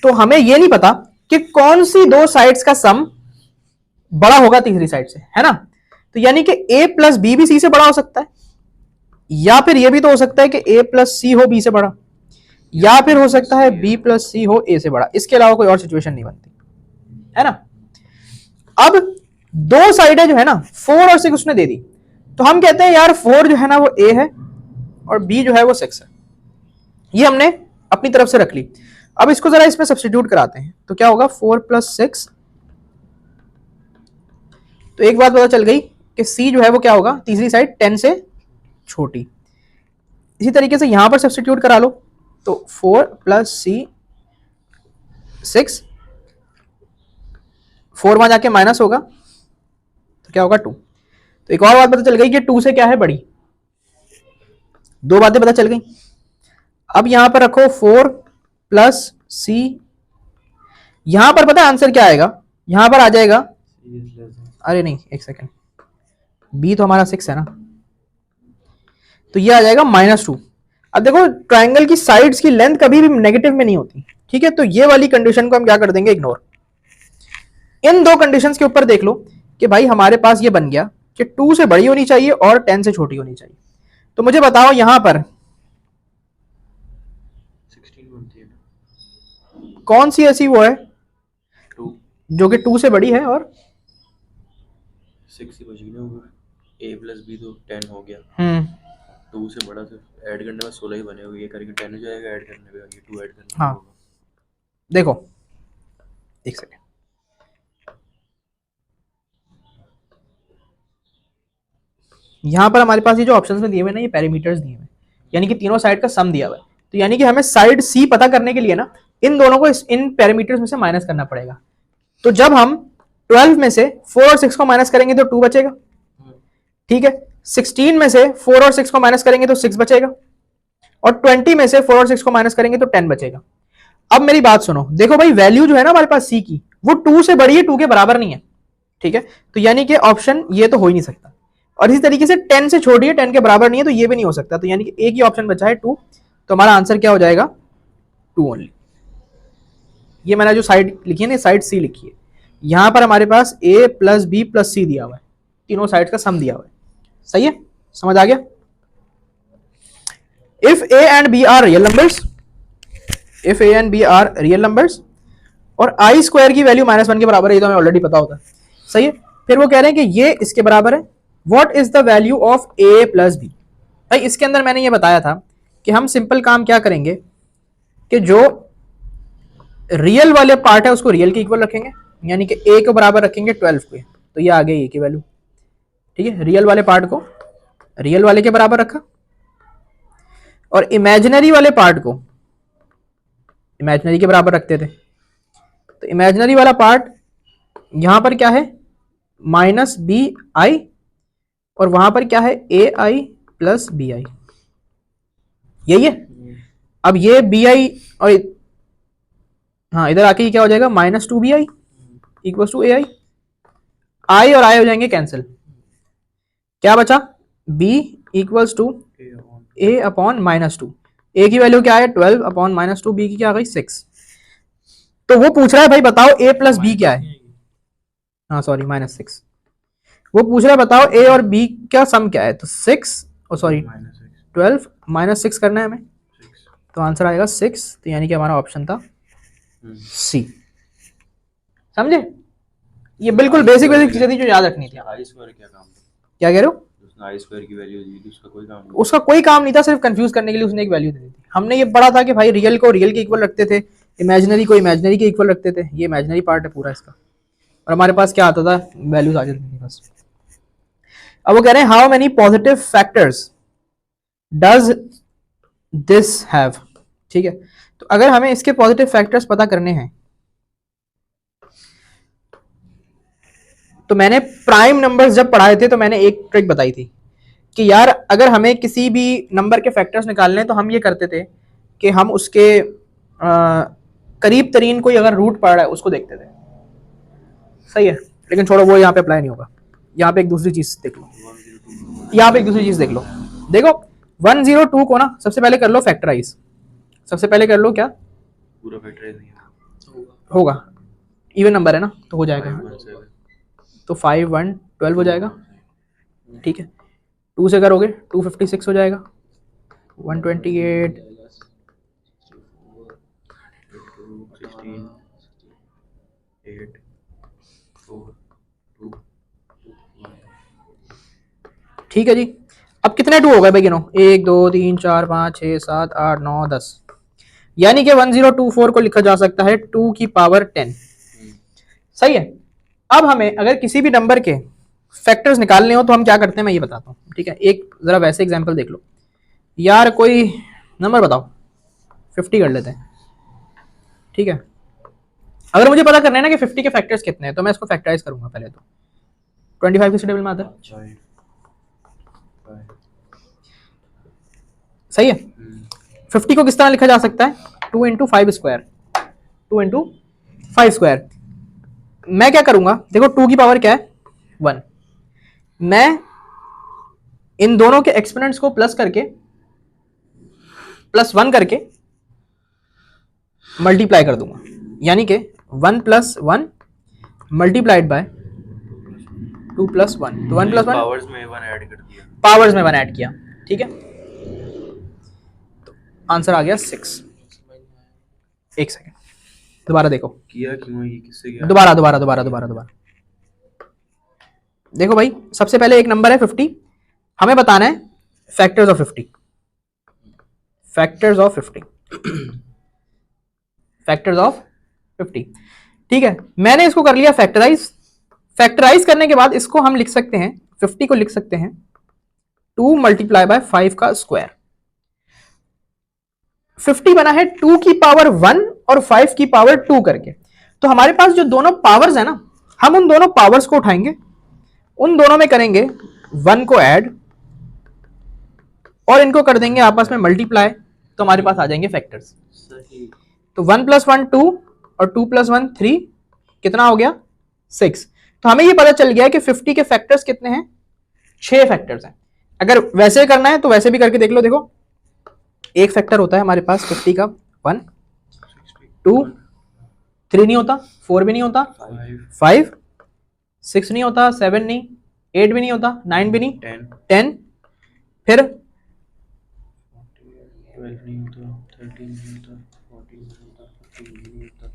तो हमें यह नहीं पता कि कौन सी दो साइड्स का सम बड़ा होगा तीसरी साइड से, है ना। तो यानी कि a + b भी c से बड़ा हो सकता है, या फिर यह भी तो हो सकता है कि a + c हो b से बड़ा, या फिर हो सकता है b + c हो a से बड़ा। इसके अलावा कोई और सिचुएशन नहीं बनती, है ना। अब दो साइडें जो है ना 4 और 6 उसने दे दी, तो हम कहते हैं यार 4 जो है ना वो a है और b जो है वो 6 है, ये हमने अपनी तरफ से रख ली। अब इसको जरा इसमें सब्स्टिट्यूट कराते हैं, तो क्या होगा 4 + 6। तो एक बात पता चल गई कि c जो है वो क्या होगा तीसरी साइड 10 से छोटी। इसी तरीके से यहां पर सब्स्टिट्यूट करा लो, तो 4 + c 6, 4 वहां जाके माइनस होगा तो क्या होगा 2। तो एक और बात पता चल गई कि 2 से क्या है बड़ी, दो बातें पता चल गई। अब यहां पर रखो 4 + c, यहां पर पता है आंसर क्या आएगा, यहां पर आ जाएगा, अरे नहीं एक सेकेंड, b तो हमारा 6 है ना, तो ये आ जाएगा -2। अब देखो ट्राइंगल की साइड्स की लेंथ कभी भी नेगेटिव में नहीं होती, ठीक है। तो ये वाली कंडीशन को हम क्या कर देंगे, इग्नोर। इन दो कंडीशंस के ऊपर देख लो कि भाई हमारे पास ये बन गया कि 2 से बड़ी होनी चाहिए और 10 से छोटी होनी चाहिए। तो मुझे बताओ यहां पर 16 बनती है, कौन सी ऐसी वो है 2 जो कि 2 से बड़ी है और 6 ही बच गई ना, a + b तो 10 हो गया, 2 से बड़ा तो ऐड करने में 16 ही बने हुए, ये करके 10 हो जाएगा, ऐड करने में ये 2 ऐड करने में हाँ होगा। देखो एक सेकेंड, यहां पर हमारे पास ये जो ऑप्शंस में दिए हुए ना, ये पैरामीटर्स दिए हुए, यानी कि तीनों साइड का सम दिया हुआ है। तो यानी कि हमें साइड सी पता करने के लिए ना इन दोनों को इन पैरामीटर्स में से माइनस करना पड़ेगा। तो जब हम 12 में से 4 और 6 को माइनस करेंगे तो 2 बचेगा, ठीक है। 16 में से 4 और 6 को माइनस करेंगे तो 6 बचेगा, और 20 में से 4 और 6 को माइनस करेंगे तो 10 बचेगा। अब मेरी बात सुनो, देखो भाई वैल्यू जो है ना हमारे पास सी की, वो 2 से बड़ी है, 2 के बराबर नहीं है, ठीक है। तो यानी कि ऑप्शन ये तो हो ही नहीं सकता, और इसी तरीके से 10 से छोटी है, 10 के बराबर नहीं है, तो ये भी नहीं हो सकता। तो यानी कि एक ही ऑप्शन बचा है 2, तो हमारा आंसर क्या हो जाएगा 2 ओनली। ये मैंने जो साइड लिखी है ना, साइड सी लिखी है, यहां पर हमारे पास a + b + c दिया हुआ है, तीनों साइड का सम दिया हुआ है, सही है, समझ आ गया। If a and b are real numbers, if a and b are real numbers और i स्क्वायर की वैल्यू -1 के बराबर है, ये तो हमें ऑलरेडी पता होता है, सही है। फिर वो कह रहे हैं कि ये इसके बराबर है, what is the value of a + b। भाई इसके अंदर मैंने ये बताया था कि हम सिंपल काम क्या करेंगे कि जो रियल वाले पार्ट है उसको रियल के इक्वल रखेंगे, यानी कि a को बराबर रखेंगे 12 के, तो ये आ गई a की वैल्यू, ठीक है। रियल वाले पार्ट को रियल वाले के बराबर रखा, और इमेजिनरी वाले पार्ट को इमेजिनरी के बराबर रखते थे। तो इमेजिनरी वाला पार्ट यहां पर क्या है -bi, और वहां पर क्या है ai + bi, यही है। अब ये bi और हाँ इधर आके क्या हो जाएगा -2bi = ai, आई और आई हो जाएंगे कैंसिल, क्या बचा b equals to a upon -2, a की वैल्यू क्या है 12 अपॉन -2, b की क्या आ गई 6। तो वो पूछ रहा है भाई बताओ a प्लस b क्या है, हाँ सॉरी -6, वो पूछ रहा है बताओ a और b का सम क्या है, तो 6 और सॉरी 12 -6 करना है हमें, तो आंसर आएगा 6, तो यानी कि हमारा ऑप्शन था सी। समझे, ये बिल्कुल बेसिक बेसिक चीजें थी जो याद रखनी थी। आई स्क्वायर क्या काम था? क्या कह रहे हो, उसने आई स्क्वायर की वैल्यू दी थी, उसका कोई काम नहीं। उसका कोई काम नहीं था, सिर्फ कंफ्यूज करने के लिए उसने एक वैल्यू दे दी थी। हमने ये पढ़ा था कि भाई रियल को रियल के इक्वल रखते थे, इमेजिनरी को इमेजिनरी के इक्वल रखते थे, ये इमेजिनरी पार्ट है पूरा इसका, और हमारे पास क्या आता था, वैल्यूज आ जाती थी बस। अब वो कह रहे हैं how many positive factors does this have, ठीक है, तो अगर हमें इसके पॉजिटिव फैक्टर्स पता करने हैं तो मैंने प्राइम नंबर्स जब पढ़ाए थे तो मैंने एक ट्रिक बताई थी कि यार अगर हमें किसी भी नंबर के फैक्टर्स निकालने हैं तो हम ये करते थे कि हम उसके करीब तरीन कोई अगर रूट पड़ रहा है उसको देखते थे, सही है, लेकिन छोड़ो वो यहाँ पे अप्लाई नहीं होगा। यहाँ पे एक दूसरी चीज देख लो, यहाँ पे एक दूसरी चीज देख लो, देखो 102 को ना सबसे पहले कर लो फैक्टराइज, सबसे पहले कर लो क्या, पूरा फैक्टराइज नहीं होगा, इवन नंबर है ना तो हो जाएगा, होगा। तो 5 1 12 हो जाएगा, ठीक है, 2 से करोगे 256 हो जाएगा, 128 ठीक है जी। अब कितने 2 हो गए भाई गिनो, 1 2 3 4 5 6 7 8 9 10, यानी कि 1024 को लिखा जा सकता है 2 की पावर 10, सही है। अब हमें अगर किसी भी नंबर के फैक्टर्स निकालने हो तो हम क्या करते हैं मैं ये बताता हूँ, ठीक है, एक जरा वैसे एग्जांपल देख लो, यार कोई नंबर बताओ 50 कर लेते हैं, ठीक है, अगर मुझे पता करना है ना कि 50 के फैक्टर्स कितने हैं तो मैं इसको फैक्टराइज करूंगा पहले, तो 25 किस टेबल में आता है, सही है। 50 को किस तरह लिखा जा सकता है, 2 इंटू 5 स्क्वायर, 2 इंटू 5 स्क्वायर, मैं क्या करूंगा देखो 2 की पावर क्या है 1, मैं इन दोनों के एक्सपोनेंट्स को प्लस करके +1 करके मल्टीप्लाई कर दूंगा, यानी कि 1 + 1 मल्टीप्लाइड बाय 2 + 1, तो 1 + 1 पावर्स में 1 ऐड कर दिया, पावर्स में 1 ऐड किया, ठीक है, तो आंसर आ गया 6। एक सेकेंड दोबारा देखो, किया क्यों, ये किससे किया? दोबारा दोबारा दोबारा दोबारा दोबारा देखो भाई, सबसे पहले एक नंबर है 50, हमें बताना है factors of 50, factors of 50, factors of 50, ठीक है, मैंने इसको कर लिया फैक्टराइज, फैक्टराइज करने के बाद इसको हम लिख सकते हैं 50 को लिख सकते हैं 2 × 5 का स्क्वायर, 50 बना है 2 की पावर 1 और 5 की पावर 2 करके, तो हमारे पास जो दोनों पावर्स है ना, हम उन दोनों पावर्स को उठाएंगे, उन दोनों में करेंगे 1 को ऐड और इनको कर देंगे आपस में मल्टीप्लाई, तो हमारे पास आ जाएंगे फैक्टर्स, तो 1 + 1 2 और 2 + 1 3, कितना हो गया 6, तो हमें ये पता चल गया कि 50 के फैक्टर्स कितने हैं, 6 फैक्टर्स हैं। अगर वैसे करना है तो वैसे भी करके देख लो, देखो एक फैक्टर होता है हमारे पास 50 का 1 2 3 नहीं होता, 4 भी नहीं होता, 5 6 नहीं होता, 7 नहीं, 8 भी नहीं होता, 9 भी नहीं, 10 फिर 12 नहीं होता, 13 नहीं होता, 14 नहीं होता, 15 नहीं होता,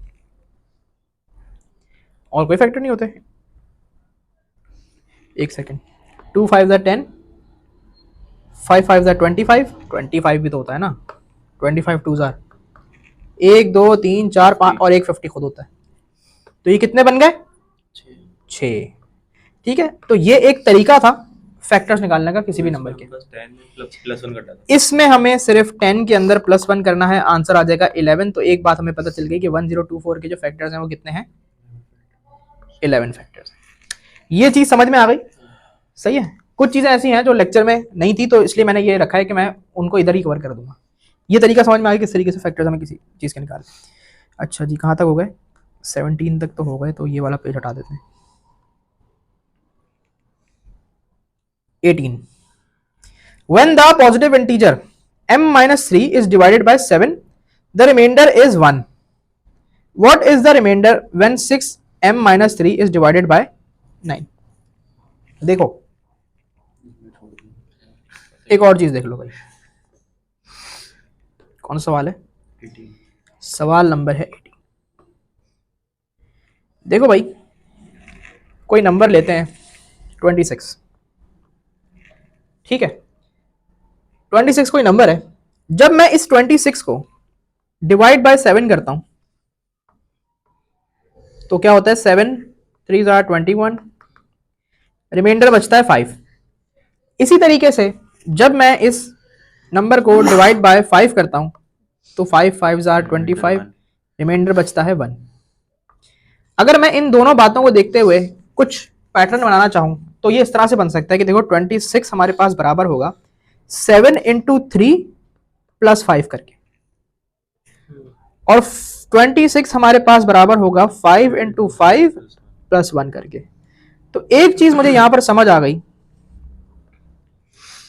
और कोई फैक्टर नहीं होते, एक सेकेंड, 2 5 10, 5 5 25, 25 भी तो होता है ना, 25 2 1 2 3 4 5 और एक 50 खुद होता है, तो ये कितने बन गए 6, ठीक है, तो ये एक तरीका था फैक्टर्स निकालने का किसी भी नंबर के, +1 कटा था, इसमें हमें सिर्फ 10 के अंदर +1 करना है, आंसर आ जाएगा 11, तो एक बात हमें पता चल गई कि 1024 के जो फैक्टर्स हैं वो कितने हैं 11 फैक्टर्स, ये चीज समझ में आ गई, सही है। कुछ चीजें ऐसी हैं जो लेक्चर में नहीं थी तो इसलिए मैंने ये रखा है कि मैं उनको इधर ही कवर कर दूंगा, ये तरीका समझ में आ गया किस तरीके से फैक्टर्स हमें किसी चीज के निकाल। अच्छा जी कहाँ तक हो गए, 17 तक तो हो गए, तो ये वाला पेज हटा देते हैं। 18. When the positive integer m minus 3 is divided by 7, the remainder is 1. What is the remainder when 6m minus 3 is divided by 9? देखो एक और चीज देख लो भाई, कौन सा सवाल है? 18. सवाल नंबर है 18. देखो भाई, कोई नंबर लेते हैं 26, ठीक है, 26 कोई नंबर है. जब मैं इस 26 को डिवाइड बाय 7 करता हूं तो क्या होता है? 7 3 जार 21, रिमाइंडर बचता है 5. इसी तरीके से जब मैं इस नंबर को डिवाइड बाय 5 करता हूं तो 5 5 जार 25, रिमाइंडर बचता है 1. अगर मैं इन दोनों बातों को देखते हुए कुछ पैटर्न बनाना चाहूं तो ये इस तरह से बन सकता है कि देखो 26 हमारे पास बराबर होगा 7 इंटू 3 प्लस 5 करके, और 26 हमारे पास बराबर होगा 5 इंटू 5 प्लस 1 करके. तो एक चीज मुझे यहां पर समझ आ गई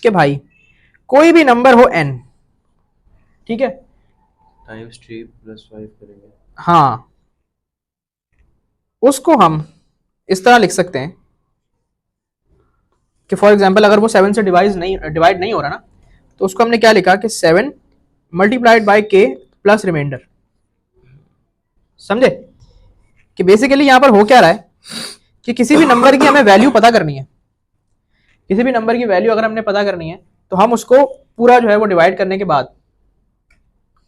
कि भाई कोई भी नंबर हो n, ठीक है, टाइम्स 3 प्लस 5 करेंगे. हाँ, उसको हम इस तरह लिख सकते हैं कि फॉर एग्जांपल अगर वो 7 से डिवाइड नहीं हो रहा ना, तो उसको हमने क्या लिखा कि 7 multiplied by k plus reminder. समझे कि बेसिकली यहां पर हो क्या रहा है कि किसी भी नंबर की हमें वैल्यू पता करनी है, किसी भी नंबर की वैल्यू अगर हमने पता करनी है तो हम उसको पूरा जो है वो डिवाइड करने के बाद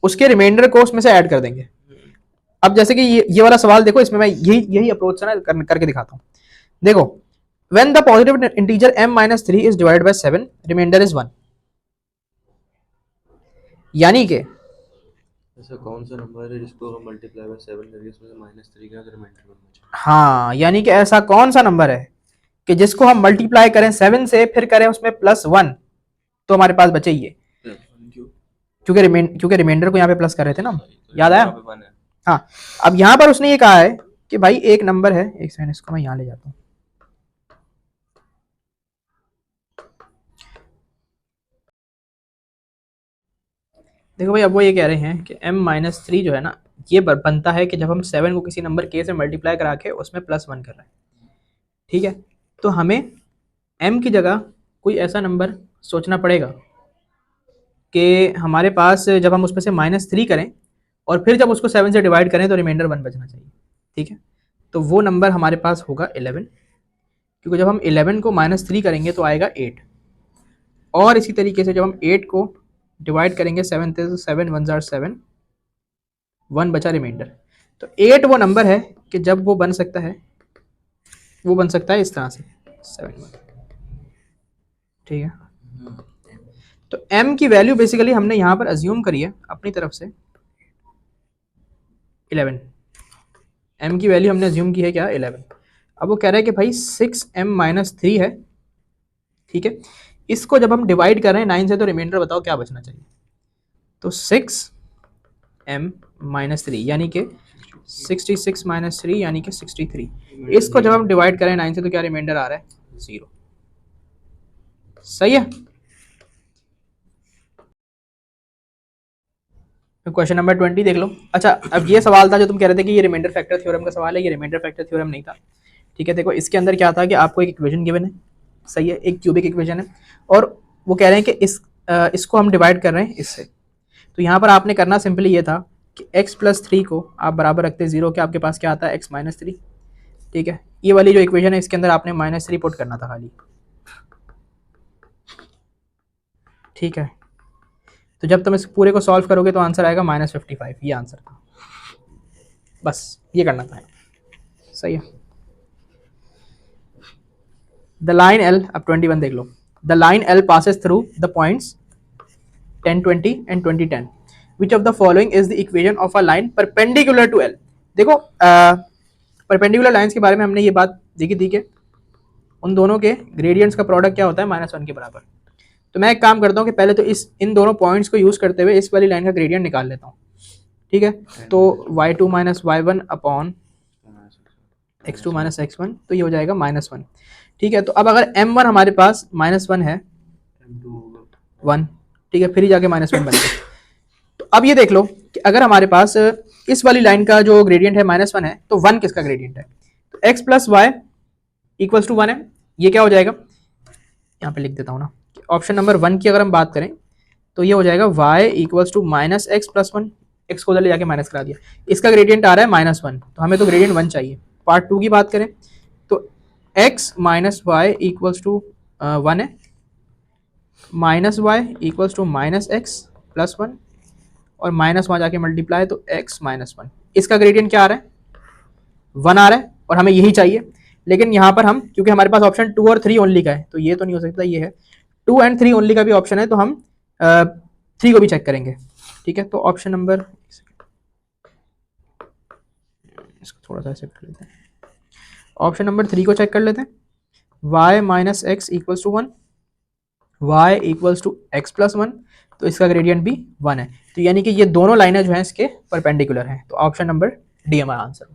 उसके रिमाइंडर को उसमें से ऐड कर देंगे. अब जैसे कि ये वाला सवाल देखो, इसमें मैं यही अप्रोच से ना करके दिखाता हूं. देखो, when the positive integer m minus 3 is divided by 7, remainder is 1. यानी कि ऐसा कौन सा नंबर है जिसको हम मल्टीप्लाई बाय 7 करेंगे, इसमें से -3 का रिमाइंडर बचा? हाँ, यानी कि ऐसा कौन सा नंबर है कि जिसको हम मल्टीप्लाई करें 7 से, फिर करें उसमें +1, तो हमारे पास बचे ये, क्योंकि रिमाइंडर को यहाँ पे प्लस कर रहे थे ना, याद आया? हाँ, अब यहाँ पर उसने ये कहा है कि भाई एक नंबर है, एक सेकंड इसको मैं यहाँ ले जाता हूँ. देखो भाई, अब वो ये कह रहे हैं कि m माइनस 3 जो है ना, ये बनता है कि जब हम 7 को किसी नंबर k से मल्टीप्लाई करा के उसमें +1 कर रहे हैं, ठीक है. तो हमें m की जगह कोई ऐसा नंबर सोचना पड़ेगा कि हमारे पास जब हम उसमें से -3 करें और फिर जब उसको 7 से डिवाइड करें तो रिमाइंडर 1 बचना चाहिए, ठीक है. तो वो नंबर हमारे पास होगा 11, क्योंकि जब हम 11 को -3 करेंगे तो आएगा 8, और इसी तरीके से जब हम 8 को डिवाइड करेंगे 7 से, 7 1 जार 7, 1 बचा रिमाइंडर. तो 8 वो नंबर है कि जब वो बन सकता है, वो बन सकता है इस तरह से 7 1, ठीक है. तो m की वैल्यू बेसिकली हमने यहाँ पर अज्यूम करी है अपनी तरफ से 11. m की वैल्यू हमने अज्यूम की है क्या? 11. अब वो कह रहा है कि भाई 6m माइनस 3 है, ठीक है. इसको जब हम डिवाइड कर रहे हैं 9 से, तो रिमाइंडर बताओ क्या बचना चाहिए? तो 6m माइनस 3 यानी कि 66 माइनस 3 यानी कि 63. इसको जब हम डिवाइड करें 9 से तो क्या रिमाइंडर आ रहा है? 0. सही है. क्वेश्चन नंबर 20 देख लो. अच्छा, अब ये सवाल था जो तुम कह रहे थे कि ये रिमाइंडर फैक्टर थ्योरम का सवाल है. ये रिमाइंडर फैक्टर थ्योरम नहीं था, ठीक है. देखो, इसके अंदर क्या था कि आपको एक इक्वेशन गिवन है, सही है, एक क्यूबिक इक्वेशन है, और वो कह रहे हैं कि इसको हम डिवाइड कर रहे हैं इससे. तो यहाँ पर आपने करना सिंपली ये था कि x प्लस 3 को आप बराबर रखते 0 के, आपके पास क्या आता है? x माइनस 3, ठीक है. ये वाली जो इक्वेशन है इसके अंदर आपने -3 पुट करना था खाली, ठीक है. तो जब तुम इस पूरे को सॉल्व करोगे तो आंसर आएगा -55. ये आंसर था, बस ये करना था, सही है. द लाइन L, अब 21 देख लो. The line L passes through the points 10 20 and 20 10. Which of the following is the equation of a line perpendicular to L? देखो, परपेंडिकुलर लाइंस के बारे में हमने ये बात देखी थी कि उन दोनों के ग्रेडियंट्स का प्रोडक्ट क्या होता है? -1 के बराबर. तो मैं एक काम करता हूँ कि पहले तो इन दोनों पॉइंट्स को यूज करते हुए इस वाली लाइन का ग्रेडियंट निकाल लेता हूँ, ठीक है. तो y2 minus y1 upon x2 minus x1, तो ये हो जाएगा -1। ठीक है, तो अब अगर m1 हमारे पास -1 है, M2 होगा 1, ठीक है, फिर ही जाके -1 बन गया। तो अब ये देख लो कि अगर हमारे पास इस वाली लाइन का जो ग्रेडियंट है -1 है, तो 1 किसका ग्रेडियंट है? तो x plus Y equals to 1 है। ये क्या हो जाएगा, यहाँ पे लिख देता हूँ ना, ऑप्शन नंबर 1 की अगर हम बात करें तो ये हो जाएगा y equals to minus X plus 1, X को उधर ले जाके माइनस करा दिया, इसका ग्रेडियंट आ रहा है -1, तो हमें तो ग्रेडियंट 1 चाहिए। पार्ट 2 की बात करें तो x minus Y equals to 1 है, minus Y equals to minus X plus 1, और माइनस वहाँ जाके मल्टीप्लाई, तो x माइनस 1, इसका ग्रेडियंट क्या आ रहा है? 1 आ रहा है, और हमें यही चाहिए। लेकिन यहाँ पर हम, क्योंकि हमारे पास ऑप्शन 2 और 3 ओनली का है, तो ये तो नहीं हो सकता, ये है 2 एंड 3 ओनली का भी ऑप्शन है, तो हम 3 को भी चेक करेंगे। ठीक है, तो ऑप्शन नंबर, इसको थोड़ा सा ऐसे कर लेते हैं, ऑप्शन नंबर 3 को चेक कर लेते हैं। y minus X equals to 1, y equals to X plus 1, तो इसका ग्रेडियंट भी 1 है, तो यानी कि ये दोनों लाइनें जो हैं इसके परपेंडिकुलर हैं, तो ऑप्शन नंबर डी हमारा answer.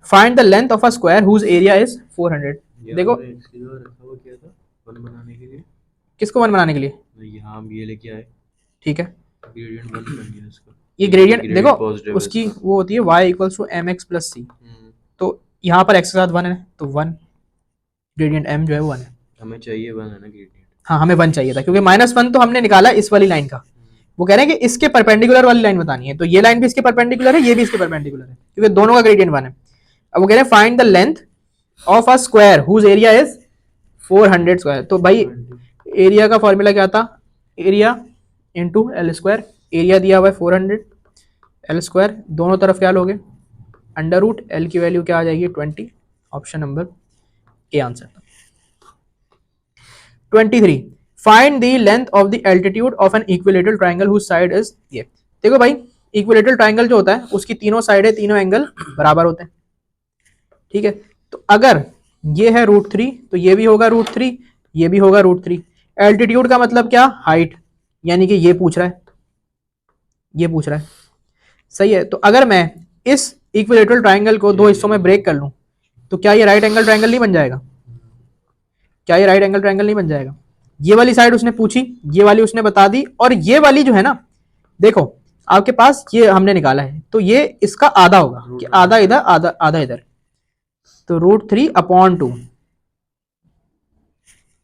Find the length of a square whose area is 400। देखो रखा हुआ क्या था 1 बनाने के लिए, किसको 1 बनाने के लिए, यहाँ हम ये लेके आए, ठीक है, ग्रेडियंट 1 बन गया इसका, ये ग्रेडियंट देखो पॉजिटिव उसकी वो होती है y equals to m x plus c, तो यहाँ पर x के साथ 1 है, तो 1 ग्रेडियंट m जो है वो 1 है। हमें चाहिए 1 है ना ग्रेडियंट, हाँ हमें 1 चाहिए था, क्योंकि -1 तो हमने निकाला इस वाली लाइन का, वो कह रहे हैं कि इसके परपेंडिकुलर वाली लाइन बतानी है, तो ये लाइन भी इसके परपेंडिकुलर है, ये भी इसके परपेंडिकुलर है, क्योंकि दोनों का ग्रेडियंट 1 है। अब वो कह रहे हैं find the length of a square whose area is 400 square, तो भाई एरिया का फॉर्मूला क्या था, area into L square, area दिया हुआ है 400, एल स्क्वायर दोनों तरफ क्या लोगे अंडर रूट, एल की वैल्यू क्या आ जाएगी 20, option number A answer. 23 find the length of the altitude of an equilateral triangle whose side is ये। देखो भाई इक्विलेटरल ट्राइंगल जो होता है उसकी तीनों साइडें, तीनों एंगल बराबर होते हैं, ठीक है, तो अगर ये है √3 तो ये भी होगा √3, ये भी होगा √3। एल्टीट्यूड का मतलब क्या, हाइट, यानी कि ये पूछ रहा है, ये पूछ रहा है, सही है। तो अगर मैं इस इक्विलेटरल ट्राइंगल को दो हिस्सों में ब्रेक कर लूं तो क्या ये राइट एंगल ट्राइंगल नहीं बन जाएगा, क्या ये राइट एंगल ट्राइंगल नहीं बन जाएगा? ये वाली साइड उसने पूछी, ये वाली उसने बता दी, और ये वाली जो है ना, देखो आपके पास ये हमने निकाला है, तो ये इसका आधा होगा, कि आधा इधर आधा आधा इधर, तो √3/2।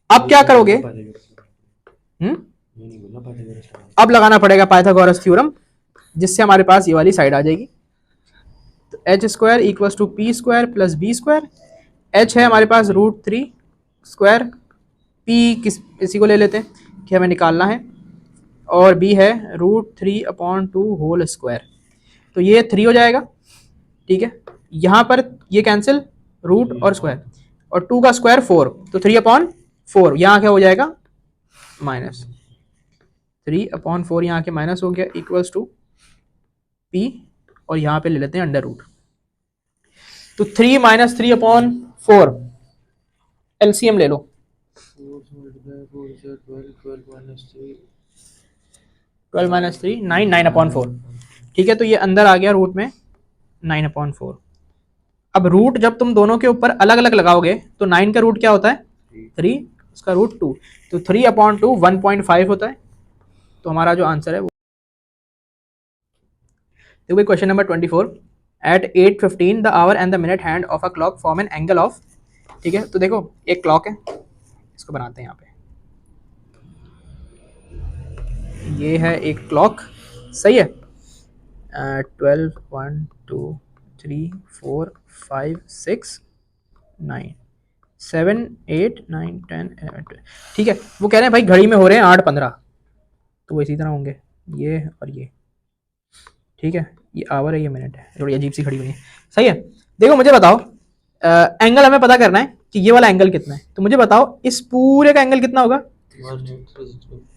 अब क्या करोगे, अब लगाना पड़ेगा पाइथागोरस थ्योरम, जिससे हमारे पास ये वाली साइड आ जाएगी। तो H square equals to P square plus B square, H है हमारे पास √3 स्क्वायर, पी इसी को ले लेते हैं कि हमें निकालना है, और बी है √3/2 होल स्क्वायर, तो ये 3 हो जाएगा, ठीक है, यहाँ पर ये कैंसिल रूट और स्क्वायर, और 2 का स्क्वायर 4, तो 3/4, यहाँ क्या हो जाएगा -3/4, यहाँ के माइनस हो गया, इक्वल्स टू पी, और यहाँ पे ले लेते हैं अंडर रूट, तो 3 - 3/4 एलसीएम ले लो, 12 - 3 9 9/4, ठीक है, तो ये अंदर आ गया रूट में 9/4। अब रूट जब तुम दोनों के ऊपर अलग अलग लगाओगे तो 9 का रूट क्या होता है 3, उसका रूट 2, तो 3/2 1.5 होता है, तो हमारा जो आंसर है वो, देखो question number 24, at 8:15 the hour and the minute hand of a clock form an angle of, ठीक है, तो देखो एक क्लॉक है, इसको बनाते हैं यहाँ पे, ये है एक क्लॉक, सही है, 12 1 2 3 4 5 6 9 7 8 9 10 11 12, ठीक है, वो कह रहे हैं भाई घड़ी में हो रहे हैं 8:15, तो वो इसी तरह होंगे ये और ये, ठीक है, ये आवर है ये मिनट है, थोड़ी अजीब सी खड़ी हुई है, सही है। देखो मुझे बताओ एंगल हमें पता करना है कि ये वाला एंगल कितना है, तो मुझे बताओ इस पूरे का एंगल कितना होगा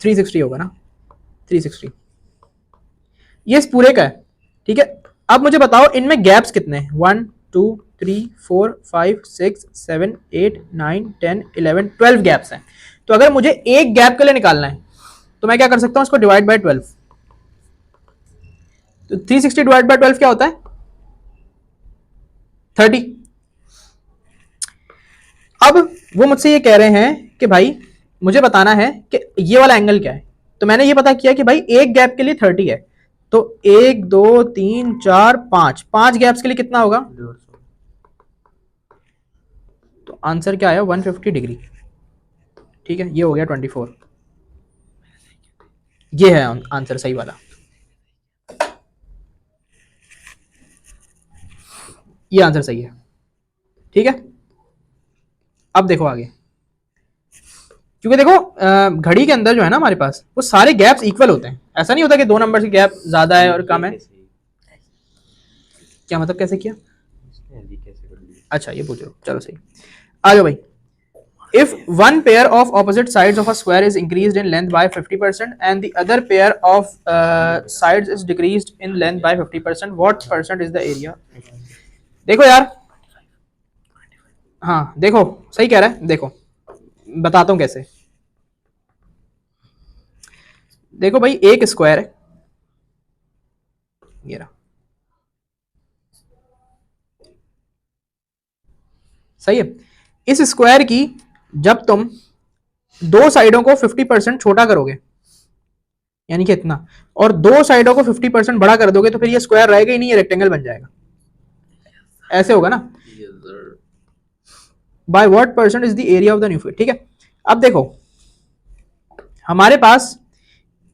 360 होगा ना, 360, ये इस पूरे का है, ठीक है। अब मुझे बताओ इनमें गैप्स कितने हैं, 1 2 3 4 5 6 7 8 9 10 11 12 गैप्स हैं, तो अगर मुझे एक गैप के लिए निकालना है तो मैं क्या कर सकता हूँ, इसको डिवाइड बाय 12, तो 360 डिवाइड बाय 12 क्या होता है 30। अब वो मुझसे ये कह रहे हैं कि भाई मुझे बताना है कि ये वाला एंगल क्या है। तो मैंने ये पता किया कि भाई एक गैप के लिए 30 है, तो 1 2 3 4 5, 5 गैप्स के लिए कितना होगा? 150। तो आंसर क्या आया? 150 डिग्री। ठीक है, ये हो गया 24। ये है आंसर सही वाला। ये आंसर सही है। ठीक है, अब देखो आगे, क्योंकि देखो घड़ी के अंदर जो है ना हमारे पास, वो सारे गैप्स इक्वल होते हैं। ऐसा नहीं होता कि 2 नंबर की गैप ज्यादा है और कम है। क्या मतलब कैसे किया? अच्छा ये पूछ रहे हो, चलो सही। आ जाओ भाई। If one pair of opposite sides of a square is increased in length by 50% and the other pair of sides is decreased in length by 50%, what percent is the area? देखो यार, हाँ देखो सही कह रहा है। देखो बताता हूँ कैसे। देखो भाई, एक स्क्वायर है, ये रहा, सही है। इस स्क्वायर की जब तुम दो साइडों को 50% छोटा करोगे, यानी कि इतना, और दो साइडों को 50% बड़ा कर दोगे, तो फिर ये स्क्वायर रहेगा ही नहीं, ये रेक्टेंगल बन जाएगा। ऐसे होगा ना। By what percent is the area of the new figure. ठीक है, अब देखो हमारे पास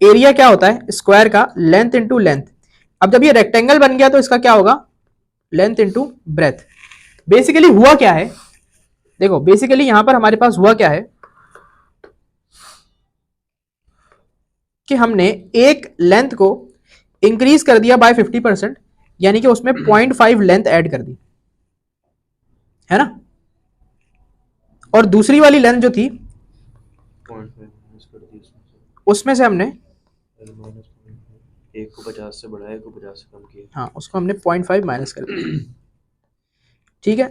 एरिया क्या होता है स्क्वायर का? Length into length. अब जब ये रेक्टेंगल बन गया तो इसका क्या होगा? Length into breadth. बेसिकली हुआ क्या है, देखो बेसिकली यहां पर हमारे पास हुआ क्या है कि हमने एक लेंथ को इंक्रीज कर दिया बाय 50%, यानी कि उसमें 0.5 लेंथ ऐड कर दी, है ना। और दूसरी वाली लेंथ जो थी 0.5 कर दी उसमें से हमने एक को 50 से बढ़ाया, एक को 50 से कम किया। हाँ, उसको हमने 0.5 माइनस कर दिया। ठीक है,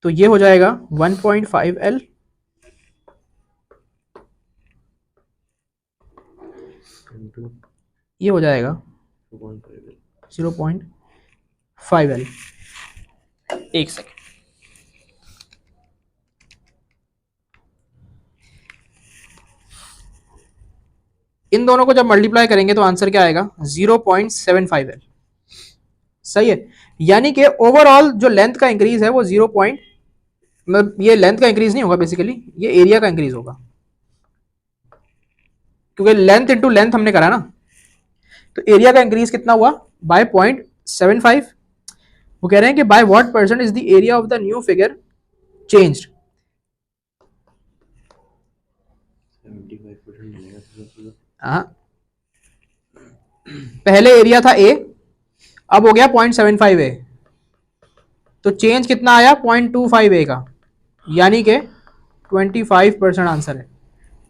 तो ये हो जाएगा 1.5 L ये हो जाएगा 0.5 L। एक सेकेंड, इन दोनों को जब मल्टीप्लाई करेंगे तो आंसर क्या आएगा? 0.75 L। सही है, यानी कि ओवरऑल जो लेंथ का इंक्रीज है वो 0. मतलब ये लेंथ का इंक्रीज नहीं होगा, बेसिकली ये एरिया का इंक्रीज होगा, क्योंकि लेंथ इंटू लेंथ हमने करा ना। तो एरिया का इंक्रीज कितना हुआ? बाय 0.75। वो कह रहे हैं कि by what percent is the area of the new figure changed. 75% मिलेगा। हाँ, पहले एरिया था A, अब हो गया 0.75 A, तो चेंज कितना आया? 0.25 A का, यानी कि 25% आंसर है।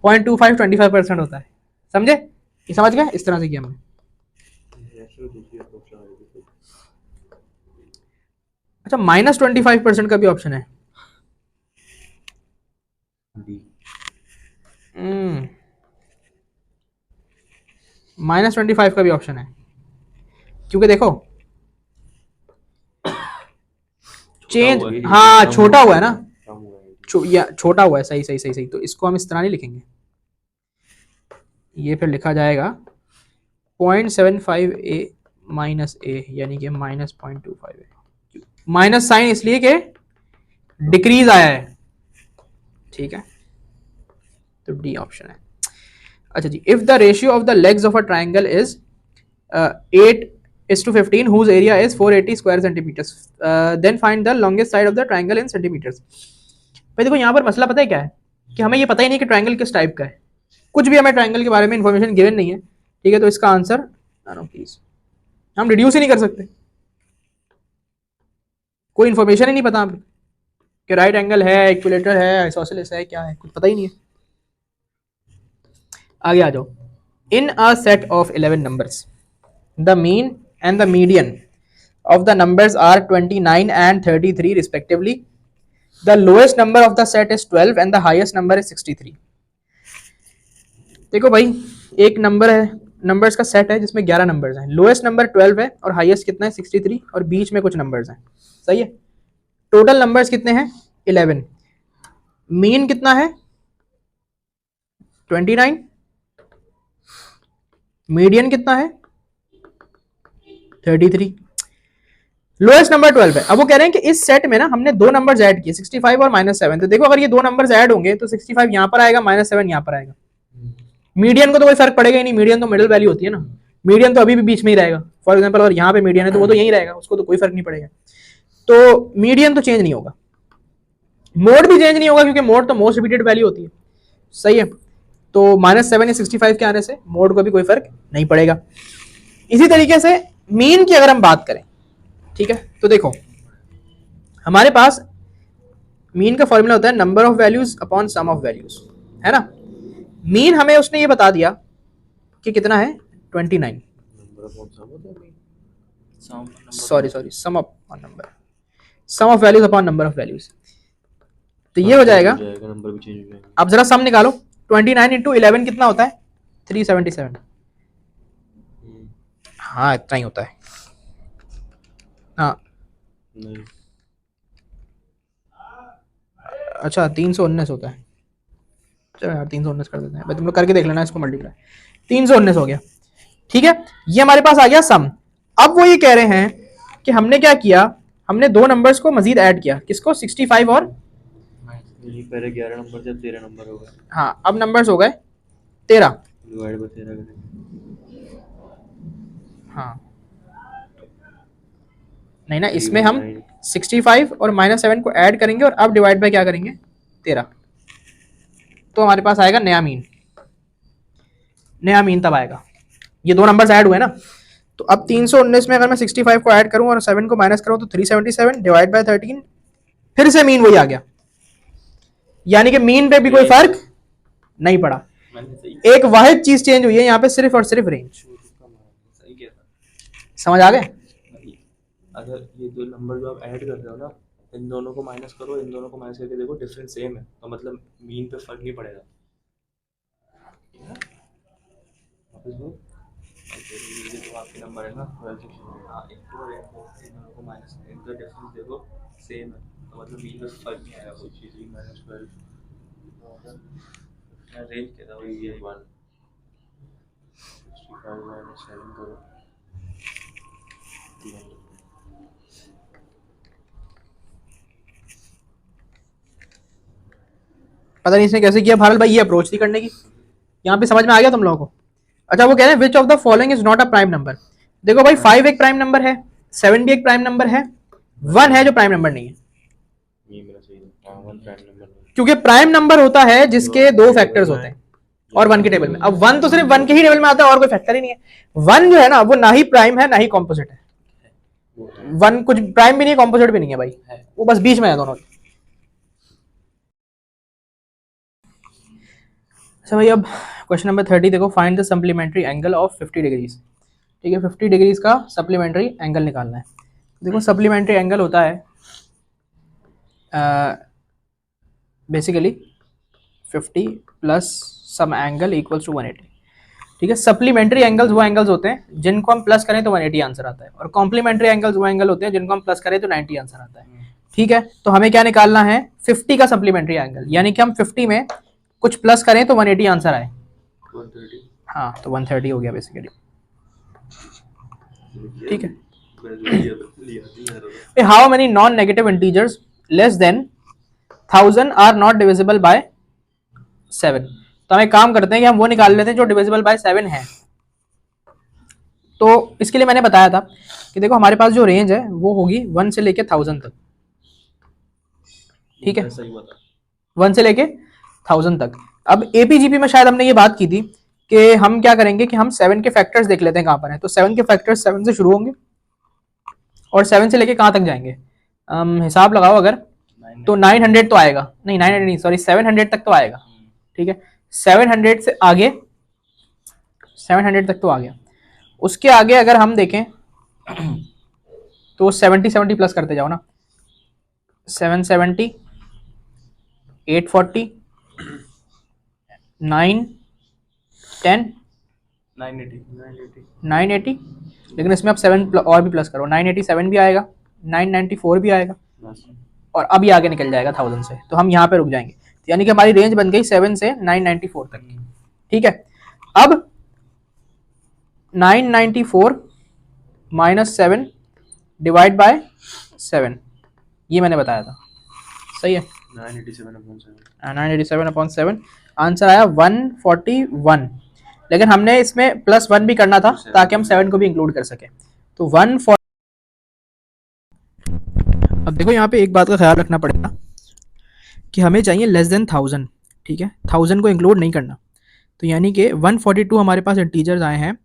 0.25 25% होता है, समझे? ये समझ गए? इस तरह से किया हमने। अच्छा, -25% का भी ऑप्शन है। -25 का भी ऑप्शन है, क्योंकि देखो चेंज, हाँ छोटा हुआ है ना, छोटा हुआ है। सही सही सही सही। तो इसको हम इस तरह नहीं लिखेंगे, ये फिर लिखा जाएगा 0.75 A माइनस A, यानी कि -0.25 A। माइनस साइन इसलिए कि डिक्रीज आया है। ठीक है, तो डी ऑप्शन है। अच्छा जी, if the ratio of the legs of a triangle is 8:15 whose area is 480 square centimeters, then find the longest side of the triangle in centimeters। भाई देखो यहाँ पर मसला पता है क्या है, कि हमें ये पता ही नहीं कि ट्राइंगल किस टाइप का है, कुछ भी हमें ट्राइंगल के बारे में इंफॉर्मेशन गिवन नहीं है। ठीक है, तो इसका आंसर प्लीज हम रिड्यूस ही नहीं कर सकते, कोई इंफॉर्मेशन ही नहीं पता हमें कि राइट एंगल है, इक्विलेटर है, आइसोसेलेस है, क्या है, कुछ पता ही नहीं है। आगे आ जाओ। In a set of 11 numbers the mean and the median of the numbers are 29 and 33 respectively. The lowest number of the set is 12 and the highest number is 63। देखो भाई, एक नंबर है, नंबर्स का सेट है जिसमें 11 numbers हैं, lowest number 12 है और हाईएस्ट कितना है 63, और बीच में कुछ नंबर्स हैं। सही है। टोटल नंबर्स कितने हैं 11, मीन कितना है 29, मीडियन कितना है 33, लोएस्ट नंबर 12 है। अब वो कह रहे हैं कि इस सेट में ना हमने दो नंबर्स ऐड किए 65 और -7। तो देखो अगर ये दो नंबर्स ऐड होंगे तो 65 यहां पर आएगा, -7 यहां पर आएगा। मीडियन को तो कोई फर्क पड़ेगा ही नहीं, मीडियन तो मिडिल वैल्यू होती है ना, मीडियन तो अभी भी बीच में ही रहेगा। फॉर एग्जांपल अगर यहाँ पे मीडियन है तो वो तो यही रहेगा, उसको तो कोई फर्क नहीं पड़ेगा। तो मीडियन तो चेंज नहीं होगा, मोड भी चेंज नहीं होगा क्योंकि मोड तो मोस्ट रिपीटेड वैल्यू होती है। सही है। तो -7 या 65 के आने से मोड को भी कोई फर्क नहीं पड़ेगा। इसी तरीके से मीन की अगर हम बात करें, ठीक है, तो देखो हमारे पास मीन का फॉर्मूला होता है number of values upon sum of values, है ना। मीन हमें उसने ये बता दिया कि कितना है 29, sorry sum of values upon number of values. तो ये हो जाएगा, नंबर भी चेंज हो जाएगा। अब जरा सम निकालो, 29 इंटू 11 कितना होता है 377। हाँ इतना ही होता है। हाँ नहीं, अच्छा 319 होता है। चलो यार 319 कर देते हैं भाई, तुम लोग करके देख लेना इसको मल्टीप्लाई। 319 हो गया, ठीक है। ये हमारे पास आ गया सम। अब वो ये कह रहे हैं कि हमने क्या किया, हमने दो नंबर्स को मजीद ऐड किया, किसको 65 और पहले 11 नंबर से 13 नंबर हो गए। हाँ अब नंबर्स हो गए 13, डिवाइड बाय 13 करेंगे। हाँ नहीं ना, इसमें हम 65 और -7 को ऐड करेंगे और अब डिवाइड बाय क्या करेंगे 13। तो हमारे पास आएगा नया मीन, नया मीन तब आएगा, ये दो नंबर्स ऐड हुए ना। तो अब 319 में अगर मैं 65 को ऐड करूं और 7 को माइनस करूं तो 377 डिवाइड बाय 13, फिर से मीन वही आ गया, यानी कि मीन पे भी कोई फर्क नहीं पड़ा। एक वाहिद चीज चेंज हुई है यहाँ पे, सिर्फ और सिर्फ रेंज। समझ आ गए। अगर ये दो नंबर जो आप ऐड कर रहे हो ना, इन दोनों को माइनस करो, इन दोनों को माइनस करके देखो डिफरेंस सेम है, तो मतलब मीन पे फर्क नहीं पड़ेगा। वापस बोल, ये जो आपके नंबर है ना 12 हाँ इनको और इनको को माइनस इनका डिफरेंस देखो सेम है, तो मतलब मीन पे फर्क नहीं आएगा कोई चीज़ भी। -12 मैं रेंज कहता हूँ ये 1 65 - 7 करो, पता नहीं इसने कैसे किया भारल भाई, ये अप्रोच थी करने की। यहाँ पे समझ में आ गया तुम लोगों को। अच्छा वो कह रहे हैं विच of the following is not a prime number. देखो भाई 5 एक प्राइम नंबर है, 7 भी एक प्राइम नंबर है, 1 है जो प्राइम नंबर नहीं है। ये मेरा सही है, 1 प्राइम नंबर नहीं। क्योंकि प्राइम नंबर होता है जिसके दो फैक्टर्स होते हैं और 1 के टेबल में। अब 1 तो सिर्फ 1 के ही टेबल में आता है और कोई फैक्टर ही नहीं है। 1 जो है ना वो ना ही प्राइम है ना ही कॉम्पोजिट है। 1 कुछ प्राइम भी नहीं है कॉम्पोजिट भी नहीं है भाई, वो बस बीच में है दोनों। अच्छा भाई अब क्वेश्चन नंबर 30 देखो, find the supplementary angle of 50 degrees. ठीक है 50 डिग्रीज का सप्लीमेंट्री एंगल निकालना है। देखो सप्लीमेंट्री एंगल होता है basically 50 plus some angle equals to 180। ठीक है, सप्लीमेंट्री एंगल्स वो एंगल्स होते हैं जिनको हम प्लस करें तो 180 आंसर आता है, और कॉम्प्लीमेंट्री एंगल्स वो एंगल होते हैं जिनको हम प्लस करें तो 90 आंसर आता है। ठीक है, तो हमें क्या निकालना है 50 का सप्लीमेंट्री एंगल, यानी कि हम 50 में कुछ प्लस करें तो 180 आंसर आए। 130 हाँ तो 130 हो गया बेसिकली। ठीक है, how many non negative integers less than 1000 are not divisible by 7। तो हम एक काम करते हैं कि हम वो निकाल लेते हैं जो डिविजिबल बाय 7 है। तो इसके लिए मैंने बताया था कि देखो हमारे पास जो रेंज है वो होगी 1 से लेके 1000 तक। ठीक है, 1 से लेके 1000 तक। अब एपीजीपी में शायद हमने ये बात की थी कि हम क्या करेंगे कि हम 7 के फैक्टर्स देख लेते हैं कहां पर है। तो 7 के फैक्टर्स 7 से शुरू होंगे और 7 से लेके कहां तक जाएंगे, हिसाब लगाओ अगर तो 900 तो आएगा, नहीं 900 नहीं सॉरी 700 तक तो आएगा। ठीक है, 700 से आगे 700 तक तो आ गया। उसके आगे अगर हम देखें तो 70 प्लस करते जाओ ना, 770 840 9 10 980, लेकिन इसमें आप 7 और भी प्लस करो, 987 भी आएगा, 994 भी आएगा बस और अभी आगे निकल जाएगा 1000 से, तो हम यहाँ पे रुक जाएंगे। तो यानी कि हमारी रेंज बन गई 7 से 994 तक की, ठीक है। अब 994 माइनस 7 डिवाइड बाय 7, ये मैंने बताया था, सही है। 987/7 आंसर आया 141, लेकिन हमने इसमें +1 भी करना था ताकि हम 7 को भी इंक्लूड कर सके, तो 140। अब देखो यहाँ पे एक बात का ख्याल रखना पड़ेगा कि हमें चाहिए लेस देन 1000, ठीक है, 1000 को इंक्लूड नहीं करना। तो यानी कि 142 हमारे पास इंटीजर्स आए हैं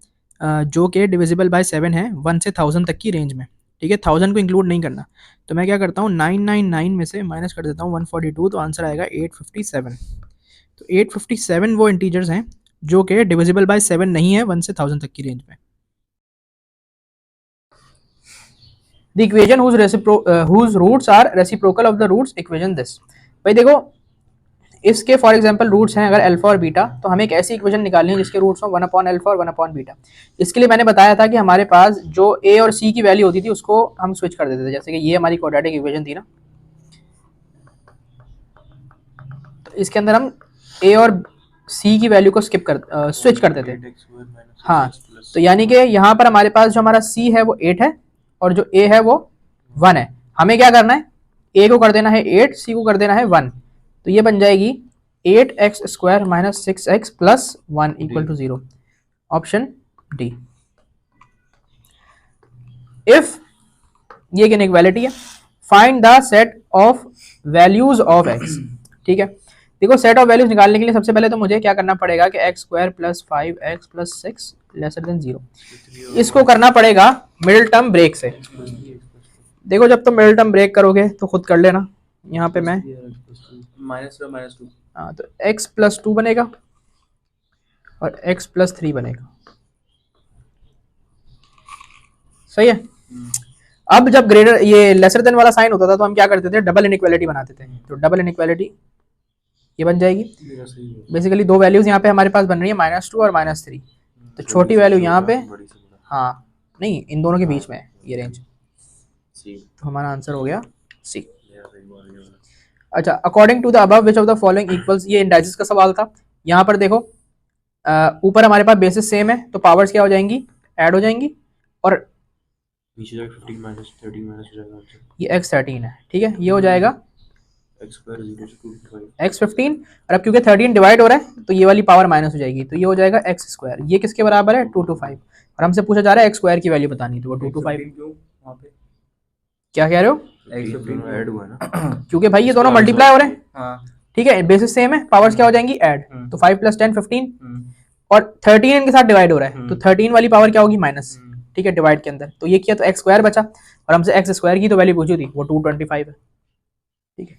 जो कि डिविजिबल बाय 7 है 1 से 1000 तक की रेंज में, ठीक है, 1000 को इंक्लूड नहीं करना। तो मैं क्या करता हूँ 999 में से माइनस कर देता हूँ 142, तो आंसर आएगा 857। तो 857 वो इंटीजर्स हैं जो कि डिविजिबल बाय 7 नहीं है 1 से 1000 तक की रेंज में। The equation whose roots are reciprocal of the roots equation this। भाई देखो इसके फॉर एग्जांपल रूट्स हैं अगर अल्फा और बीटा, तो हमें एक ऐसी इक्वेशन निकालनी है जिसके रूट्स हों 1/अल्फा और 1/बीटा। इसके लिए मैंने बताया था कि हमारे पास जो ए और सी की वैल्यू होती थी उसको हम स्विच कर देते थे, जैसे कि ये हमारी क्वाड्रेटिक इक्वेशन थी ना, तो इसके अंदर हम ए और सी की वैल्यू को स्विच कर देते थे। हाँ, तो यानी कि यहाँ पर हमारे पास जो हमारा सी है वो 8 है और जो ए है वो 1 है। हमें क्या करना है, ए को कर देना है 8, सी को कर देना है 1, तो ये बन जाएगी 8x² minus 6x plus 1 equal to 0, option D. If ये एक इनइक्वालिटी है, find the set of values of x, ठीक है। देखो सेट ऑफ वैल्यूज निकालने के लिए सबसे पहले तो मुझे क्या करना पड़ेगा कि x² plus 5x plus 6 lesser than 0, इसको करना पड़ेगा मिडिल टर्म ब्रेक से। देखो जब तुम मिडिल टर्म ब्रेक करोगे तो खुद कर लेना, यहाँ पे मैं -2 हाँ, तो x प्लस 2 बनेगा और x प्लस 3 बनेगा, सही है। अब जब ग्रेटर ये लेसर देन वाला साइन होता था तो हम क्या करते थे, डबल इनइक्वालिटी बनाते थे। तो डबल इनइक्वालिटी ये बन जाएगी, बेसिकली दो वैल्यूज यहाँ पे हमारे पास बन रही है -2 और -3, तो छोटी वैल्यू यहाँ पे, हाँ नहीं इन दोनों के बीच में है ये रेंज, तो हमारा आंसर हो गया सी। अच्छा, according to the above which of the following equals, ये इंडाइसिस का सवाल था। यहाँ पर देखो ऊपर हमारे पास बेसिस सेम है तो पावर्स क्या हो जाएंगी, ऐड हो जाएंगी, और नीचे जाके 15 माइनस 13 माइनस हो जाएगा आंसर। ये x13 है, ठीक है, ये हो जाएगा x² 0 से 2 x15, और अब क्योंकि 13 डिवाइड हो रहा है तो ये वाली पावर माइनस हो जाएगी, तो ये हो जाएगा x², ये किसके बराबर है 225, और हमसे पूछा जा रहा है x² की वैल्यू बतानी, तो वो 225। क्यों वहाँ पे क्या कह रहे हो, x15 ऐड हुआ है ना, क्योंकि भाई ये दोनों मल्टीप्लाई हो रहे हैं, हाँ ठीक है, बेसिस सेम है, पावर्स क्या हो जाएंगी ऐड, तो 5 + 10 15, और 13 इनके साथ डिवाइड हो रहा है तो 13 वाली पावर क्या होगी माइनस, ठीक है, डिवाइड के अंदर, तो ये किया तो x² बचा, और हमसे x² की तो वैल्यू पूछी थी वो 225 है, ठीक है।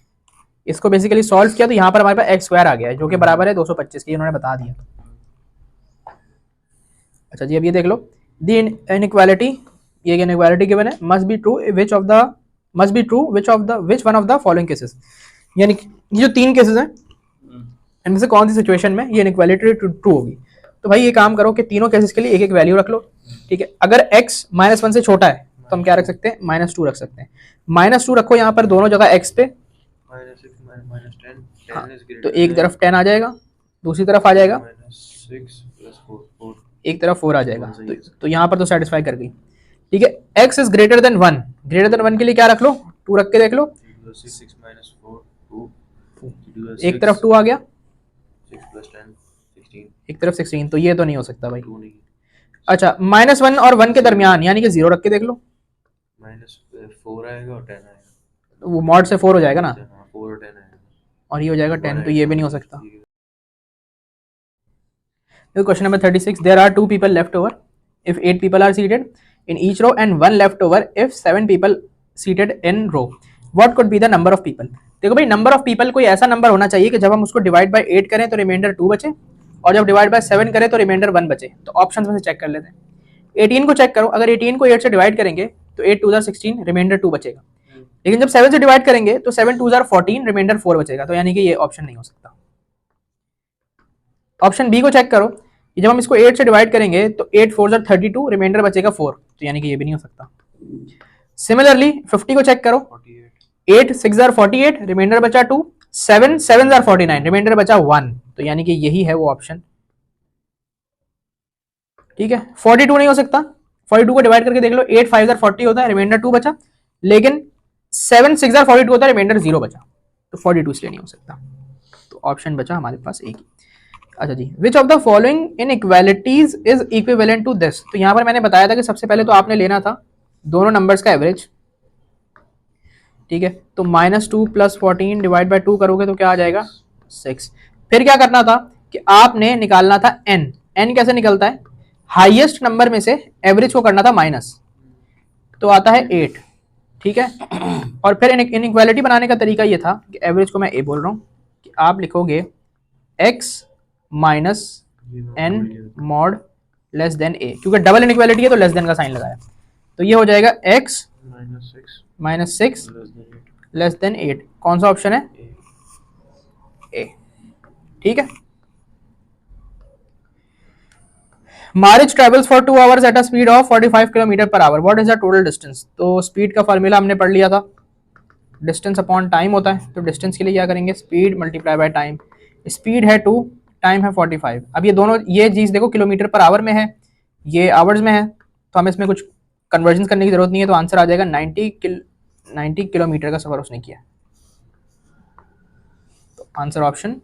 इसको बेसिकली सॉल्व किया तो यहाँ पर हमारे पास x² आ गया है जो कि बराबर है 225 की, इन्होंने बता दिया। अच्छा जी, अब ये देख लो, द इनइक्वालिटी, ये इनइक्वालिटी गिवन है, must be true which one of the following cases, यानी ये जो तीन केसेस हैं इनमें से कौन सी सिचुएशन में ये इनइक्वालिटी ट्रू होगी। तो भाई ये काम करो कि तीनों केसेस के लिए एक एक वैल्यू रख लो, ठीक है। अगर x -1 से छोटा है तो हम क्या रख सकते हैं, -2 रख सकते हैं, -2 रखो यहाँ पर दोनों जगह x पे, हाँ, तो एक तरफ 10 आ जाएगा, दूसरी तरफ आ जाएगा एक तरफ 4 आ जाएगा, तो यहाँ पर तो सेटिस्फाई कर गई, ठीक है। x is greater than 1, greater than 1 के लिए क्या रख लो, 2 रख के देख लो, 6 minus 4 2 एक तरफ 2 आ गया 6 plus 10 16, एक तरफ 16, तो ये तो नहीं हो सकता भाई। 2 नहीं, अच्छा, -1 और 1 के दरमियान यानी कि 0 रख के देख लो, -4 आएगा और 10 आएगा, तो वो मॉड से 4 हो जाएगा ना, 4 और 10 आएगा, और ये हो जाएगा 10, तो ये भी नहीं हो सकता। Question number 36, there are 2 people left over if 8 people are seated in each row and 1 left over if 7 people seated in row, what could be the number of people। देखो भाई, नंबर ऑफ पीपल कोई ऐसा number होना चाहिए कि जब हम उसको डिवाइड बाय 8 करें तो रिमाइंडर 2 बचे, और जब डिवाइड बाय 7 करें तो रिमाइंडर 1 बचे। तो ऑप्शंस में से चेक कर लेते हैं। 18 को चेक करो, अगर 18 को 8 से डिवाइड करेंगे तो 8 2 16, रिमाइंडर 2 बचेगा, लेकिन जब 7 से डिवाइड करेंगे तो 7 2 14, रिमाइंडर 4 बचेगा, तो यानी कि ये ऑप्शन नहीं हो सकता। ऑप्शन बी को चेक करो, जब हम इसको 8 से डिवाइड करेंगे तो 8 4 32, रिमाइंडर बचेगा 4, तो यानी कि ये भी नहीं हो सकता। सिमिलरली 50 को चेक करो, 8 6 आर 48, रिमाइंडर बचा 2, 7 7 आर 49, रिमाइंडर बचा 1, तो यानी कि यही है वो ऑप्शन। ठीक है, 42 नहीं हो सकता, 42 को डिवाइड करके देख लो, 8 5 आर 40 होता है, रिमाइंडर 2 बचा, लेकिन 7 6 आर 42 होता है, रिमाइंडर 0 बचा, तो 42 इसलिए नहीं हो सकता, तो ऑप्शन बचा हमारे पास एक ही। अच्छा जी, which of the following inequalities is equivalent to this, तो यहां पर मैंने बताया था कि सबसे पहले तो आपने लेना था दोनों नंबर्स का एवरेज। ठीक है, तो -2 + 14 डिवाइड बाय 2 करोगे तो क्या आ जाएगा 6। फिर क्या करना था कि आपने निकालना था n, n कैसे निकलता है, हाईएस्ट नंबर में से एवरेज को करना था माइनस, तो आता है 8। ठीक है, और फिर इनइक्वालिटी बनाने का तरीका ये था कि एवरेज को मैं a बोल रहा हूं कि आप लिखोगे x minus n mod less than a, क्योंकि डबल इनइक्वालिटी है तो लेस देन का साइन लगाया, तो ये हो जाएगा x माइनस 6 लेस देन 8। कौन सा ऑप्शन है, ए। ठीक है, Maris travels for 2 hours at a speed of 45 kilometre per hour, what is the total distance, तो स्पीड का फॉर्मूला हमने पढ़ लिया था, डिस्टेंस अपॉन टाइम होता है, तो डिस्टेंस के लिए क्या करेंगे, speed multiply by time, speed है 2, टाइम है 45। अब ये दोनों, ये चीज़ देखो किलोमीटर पर आवर में है, ये आवर्स में है, तो हमें इसमें कुछ कन्वर्जन करने की जरूरत नहीं है, तो आंसर आ जाएगा 90 किलोमीटर का सफर उसने किया, तो आंसर ऑप्शन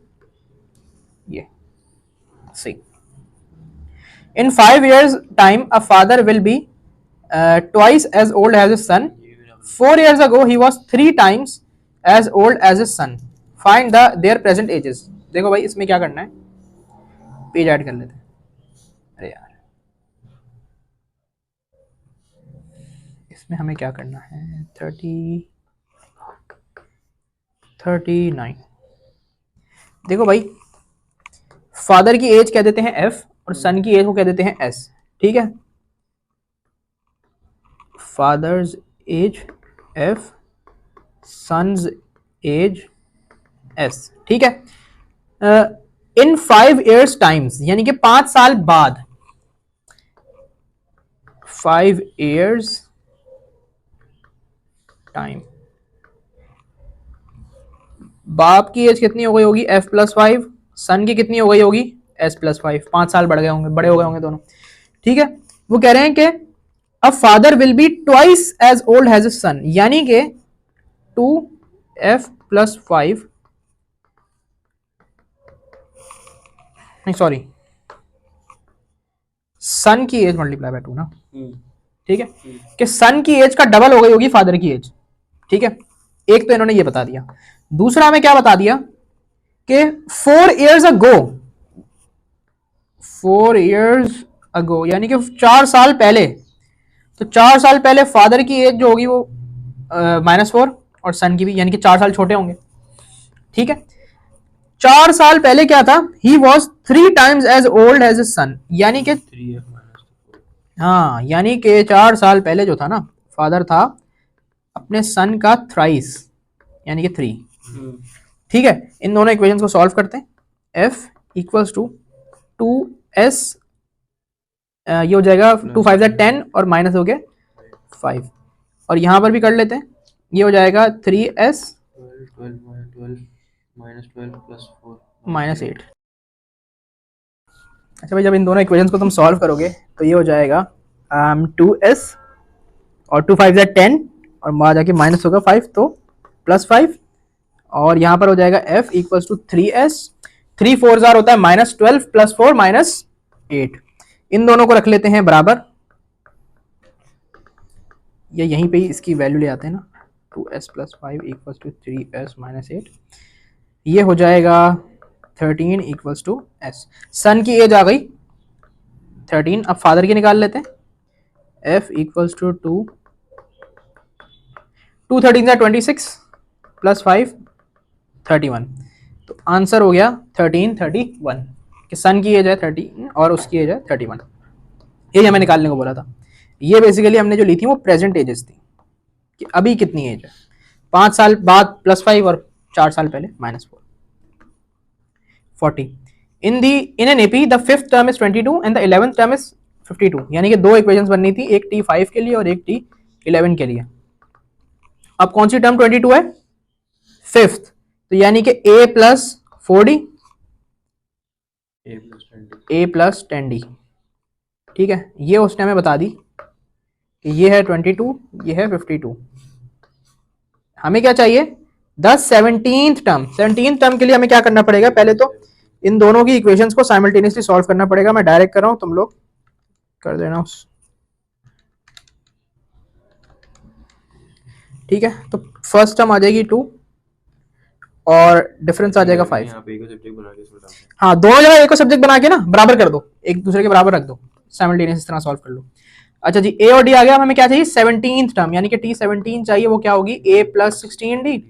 ये सी। In 5 years time, a father will be twice as old as his son. 4 years ago, he was 3 times as old as his son. Find their present ages. देखो भाई इसमें क्या करना है, पेज ऐड कर लेते हैं। अरे यार, इसमें हमें क्या करना है, 39। देखो भाई, फादर की एज कह देते हैं f और सन की एज को कह देते हैं s। ठीक है, father's age f, son's age s। ठीक है, इन 5 years टाइम्स, यानी कि 5 साल बाद, 5 years टाइम, बाप की एज कितनी हो गई होगी, f + 5, सन की कितनी हो गई होगी, s + 5, 5 साल बढ़ गए होंगे, बड़े हो गए होंगे दोनों। ठीक है, वो कह रहे हैं कि a father will be twice as old as his son, यानी कि 2f + 5, नहीं सॉरी, सन की एज मल्टीप्लाई बाय 2 ना। ठीक है, कि सन की एज का डबल हो गई होगी फादर की एज। ठीक है, एक तो इन्होंने ये बता दिया, दूसरा हमें क्या बता दिया कि 4 years ago, 4 years ago यानी कि 4 साल पहले, तो 4 साल पहले फादर की एज जो होगी वो -4 और सन की भी, यानी कि 4 साल छोटे होंगे। ठीक है, 4 साल पहले क्या था, he was 3 times as old as his son, यानी कि हाँ, यानी कि 4 साल पहले जो था ना, फादर था अपने सन का थ्राइस, यानी कि 3। ठीक है, इन दोनों इक्वेशंस को सॉल्व करते हैं, f इक्वल्स टू 2s, ये हो जाएगा 2 5 10 और माइनस हो गया 5, और यहाँ पर भी कर लेते हैं, ये हो जाएगा 3s -8। अच्छा भाई, जब इन दोनों इक्वेशंस को तुम सॉल्व करोगे तो ये हो जाएगा 2s और 2 5 10 और वहाँ जाके माइनस होगा 5, तो +5, और यहाँ पर हो जाएगा f equals to 3s, 3 4 jar होता है -12 + 4 -8। इन दोनों को रख लेते हैं बराबर, ये यहीं पे ही इसकी वैल्यू ले आते हैं ना, 2s + 5 इक्वल्स टू 3s -8, ये हो जाएगा 13 इक्वल्स टू s। सन की एज आ गई 13, अब फादर की निकाल लेते हैं, f इक्वल्स टू 2 13 26 + 5 31, तो आंसर हो गया 1331, कि सन की एज है 13 और उसकी एज है 31, ये हमें निकालने को बोला था। ये बेसिकली हमने जो ली थी वो प्रेजेंट एजेस थी, कि अभी कितनी एज है, 5 साल बाद +5 और 4 साल पहले -4। 40 in an AP the 5th term is 22 and the 11th term is 52, यानी कि दो इक्वेशंस बननी थी, एक T5 के लिए और एक T11 के लिए। अब कौन सी टर्म 22 है? फिफ्थ, तो यानी कि a plus 4d, a plus 10d। ठीक है, ये उसने हमें बता दी कि ये है 22, ये है 52। हमें क्या चाहिए? 17th term. 17th टर्म के लिए हमें क्या करना पड़ेगा? पहले तो इन दोनों की इक्वेशंस को साइमल्टेनियसली सॉल्व करना पड़ेगा। मैं डायरेक्ट कर रहा हूं, तुम लोग कर देना उस। ठीक है, तो फर्स्ट टर्म आ जाएगी 2 और डिफरेंस आ जाएगा 5। हाँ, दोनों जगह एक को सब्जेक्ट बना के ना बराबर कर दो, एक दूसरे के बराबर रख दो, साइमल्टेनियस इस तरह सॉल्व कर लो। अच्छा जी, ए और डी आ गया। हमें क्या चाहिए? 17th टर्म, यानी कि T17 चाहिए। वो क्या होगी? a plus 16d।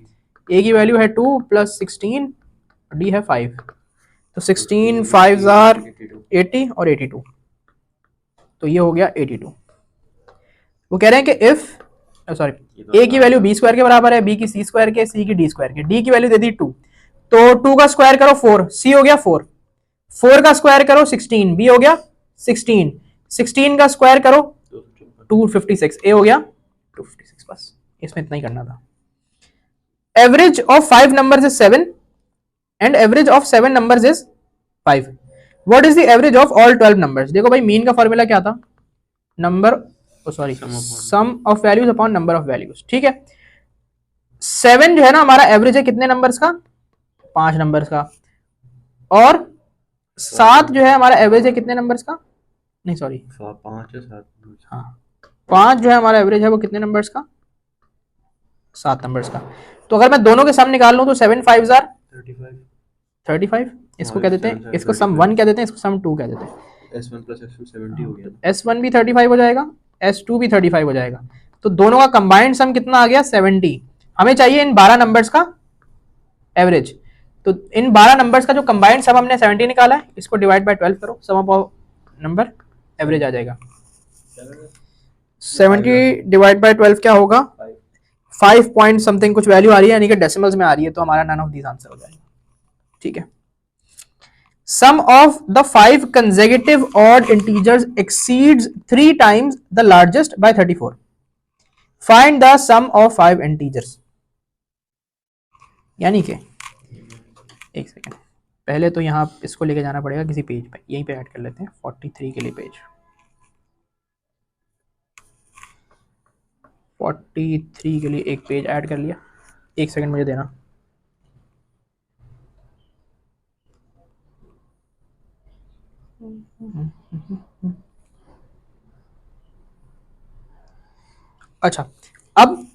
ए की वैल्यू है 2 प्लस 16, डी है 5, तो 16 5 आर 80 और 82, तो ये हो गया 82। वो कह रहे हैं कि इफ सॉरी, ए की वैल्यू बी स्क्वायर के बराबर है, बी की सी स्क्वायर के, सी की डी स्क्वायर के, डी की वैल्यू दे दी 2, तो 2 का स्क्वायर करो 4, सी हो गया 4, 4 का स्क्वायर करो 16, बी हो गया 16, 16 का स्क्वायर करो 256, ए हो गया 256। बस इसमें इतना ही करना था। Average of 5 numbers is 7 and average of 7 numbers is 5। What is the average of all 12 numbers? देखो भाई, मीन का फॉर्मूला क्या था? Number sorry sum of values upon number of values. ठीक है, 7 जो है ना हमारा एवरेज है कितने नंबर्स का? 5 नंबर्स का। और 7 जो है हमारा एवरेज है कितने नंबर्स का? नहीं सॉरी, 5 है 7। हाँ, 5 जो है हमारा एवरेज है वो कितने नंबर्स का? 7 नंबर्स का। तो अगर मैं दोनों के सम निकाल लूं तो 7 5 आर 35। इसको क्या देते हैं? इसको सम 1 क्या देते हैं? इसको सम 2 क्या देते हैं? S1 प्लस S2 70 हो गया। S1 भी 35 हो जाएगा, S2 भी 35 हो जाएगा, तो दोनों का कंबाइंड सम कितना आ गया? 70। हमें चाहिए इन 12 नंबर्स का एवरेज, तो इन 12 नंबर्स का जो कंबाइंड सम हमने 70 निकाला है, इसको डिवाइड बाय 12 करो, सम ऑफ नंबर एवरेज आ जाएगा। 70 डिवाइड बाय 12 क्या होगा? 5 पॉइंट समथिंग कुछ वैल्यू आ रही है, यानी कि डेसिमल्स में आ रही है, तो हमारा नन ऑफ दीज आंसर हो जाएगा। ठीक है, sum of the 5 consecutive odd integers exceeds 3 times the largest by 34. Find the sum of 5 integers. यानी कि एक सेकेंड, पहले तो यहाँ इसको लेके जाना पड़ेगा किसी पेज पे, यहीं पे ऐड कर लेते हैं 43 के लिए पेज। 43 के लिए एक पेज ऐड कर लिया, एक सेकेंड मुझे देना। अच्छा, अब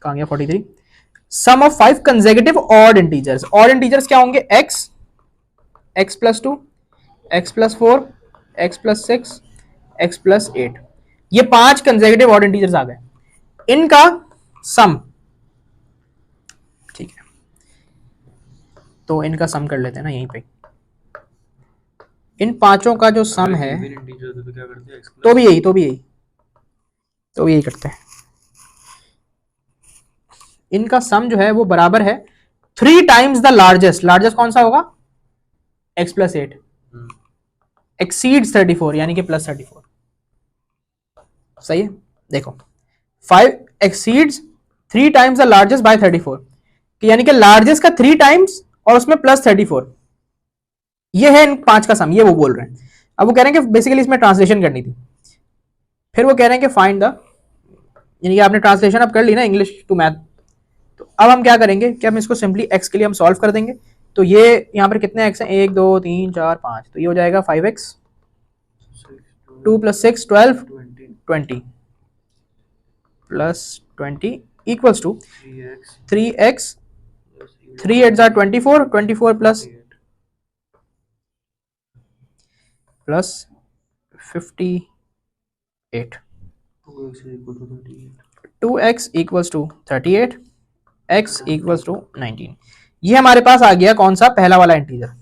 कहाँ गया 43? Sum of 5 consecutive odd integers. Odd integers क्या होंगे? x, x plus 2, x plus 4, x plus 6, x plus 8। ये 5 कंसेक्यूटिव ऑड इंटीजर्स आ गए, इनका सम। ठीक है, तो इनका सम कर लेते हैं ना यहीं पे। इन पांचों का जो सम है, तो भी यही करते हैं। इनका सम जो है वो बराबर है 3 टाइम्स द लार्जेस्ट। लार्जेस्ट कौन सा होगा? x प्लस 8 एक्सीड्स 34, यानी कि प्लस 34। सही है, देखो 5 exceeds 3 times the largest by 34, यानी कि लार्जेस्ट का 3 टाइम्स और उसमें प्लस 34। ये है इन 5 का सम, ये वो बोल रहे हैं। अब वो कह रहे हैं कि बेसिकली इसमें ट्रांसलेशन करनी थी, फिर वो कह रहे हैं कि फाइंड द, यानी कि आपने ट्रांसलेशन अब कर ली ना इंग्लिश टू मैथ, तो अब हम क्या करेंगे कि हम इसको सिंपली x के लिए हम सॉल्व कर देंगे। तो ये यहाँ पर कितने x हैं? 1 2 3 4 5, तो ये हो जाएगा 5x, 2 प्लस 6 12, 20 प्लस 20 इक्वल्स टू 3x, 3 8 are 24, 24 plus 58, 2x equals to 38, x equals to 19। ये हमारे पास आ गया कौन सा? पहला वाला इंटीजर।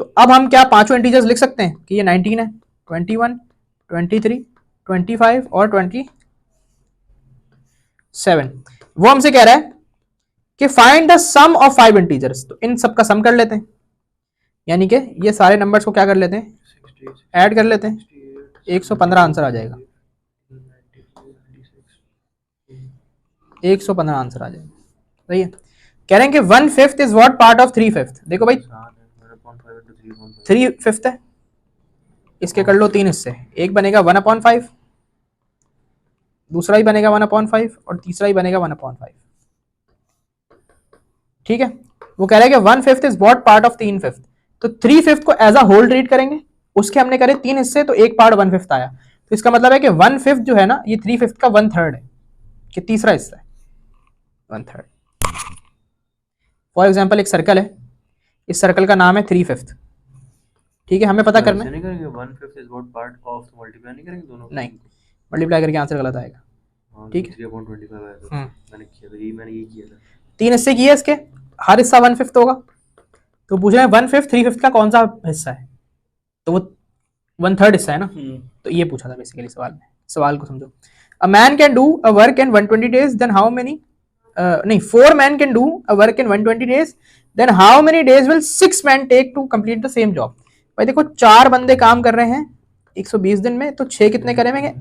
तो अब हम क्या पांचों इंटीजर्स लिख सकते हैं कि ये 19 है, 21, 23, 25 और 27। वो हमसे कह रहा है कि find the sum of 5 integers, तो इन सब का सम कर लेते हैं, यानी कि ये सारे नंबर्स को क्या कर लेते हैं? ऐड कर लेते हैं, 115 आंसर आ जाएगा। 115 आंसर आ जाएगा। सही है। कह रहे हैं कि 1/5 इज व्हाट पार्ट ऑफ 3/5। देखो भाई 3/5 है, इसके कर लो 3 हिस्से, एक बनेगा 1/5, दूसरा ही बनेगा 1/5 और तीसरा ही बनेगा 1/5। ठीक है। वो कह रहा है कि 1/5 इज व्हाट पार्ट ऑफ 3/5। तो 3/5 को एज अ होल ट्रीट करेंगे, उसके हमने करे 3 हिस्से तो एक पार्ट 1/5 आया, तो इसका मतलब है कि 1/5 जो है ना ये 3/5 का 1/3 है, कि तीसरा हिस्सा है 1/3। फॉर एग्जाम्पल एक सर्कल है, इस सर्कल का नाम है 3/5। ठीक है, हमें पता करना है, नहीं करेंगे 1/5 is what part of, multiply नहीं करेंगे दोनों नहीं मल्टीप्लाई करके आंसर गलत आएगा। हाँ, ठीक है। 3/25 आया था मैंने किया था, मैंने ये किया था। 3 हिस्से किए इसके, हर हिस्सा 1/5 होगा, तो पूछ रहे हैं 1/5 3/5 का कौन सा हिस्सा है, तो वो 1/3 हिस्सा है ना। तो ये पूछा था बेसिकली सवाल में, सवाल को समझो। A man can do a work in 120 days, then how many, नहीं 4 man can do a work in 120 days, then how many days will 6 man take to complete the same job. भाई देखो 4 बंदे काम कर रहे हैं 120 दिन में, तो 6 कितने करेंगे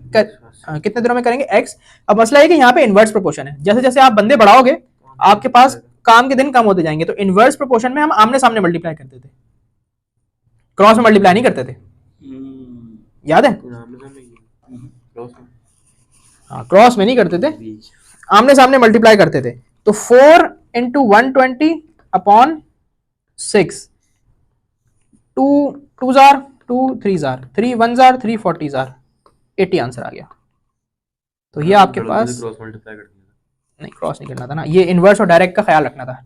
कितने दिनों में करेंगे x। अब मसला है कि यहाँ पे इनवर्स प्रोपोर्शन है, जैसे जैसे आप बंदे बढ़ाओगे आपके पास काम के दिन कम होते जाएंगे, तो इनवर्स प्रोपोर्शन में हम आमने सामने मल्टीप्लाई करते थे, क्रॉस में मल्टीप्लाई नहीं करते थे, याद है। हाँ क्रॉस में नहीं करते थे, आमने सामने मल्टीप्लाई करते थे। तो 4 इंटू 120 अपॉन 6, 2 2 जार 2 3 जार 3 1 जार 3 40 जार 80 आंसर आ गया। तो ये आपके पास क्रॉस मल्टीप्लाई कर दिया, नहीं क्रॉस नहीं करना था ना, ये इनवर्स और डायरेक्ट का ख्याल रखना था।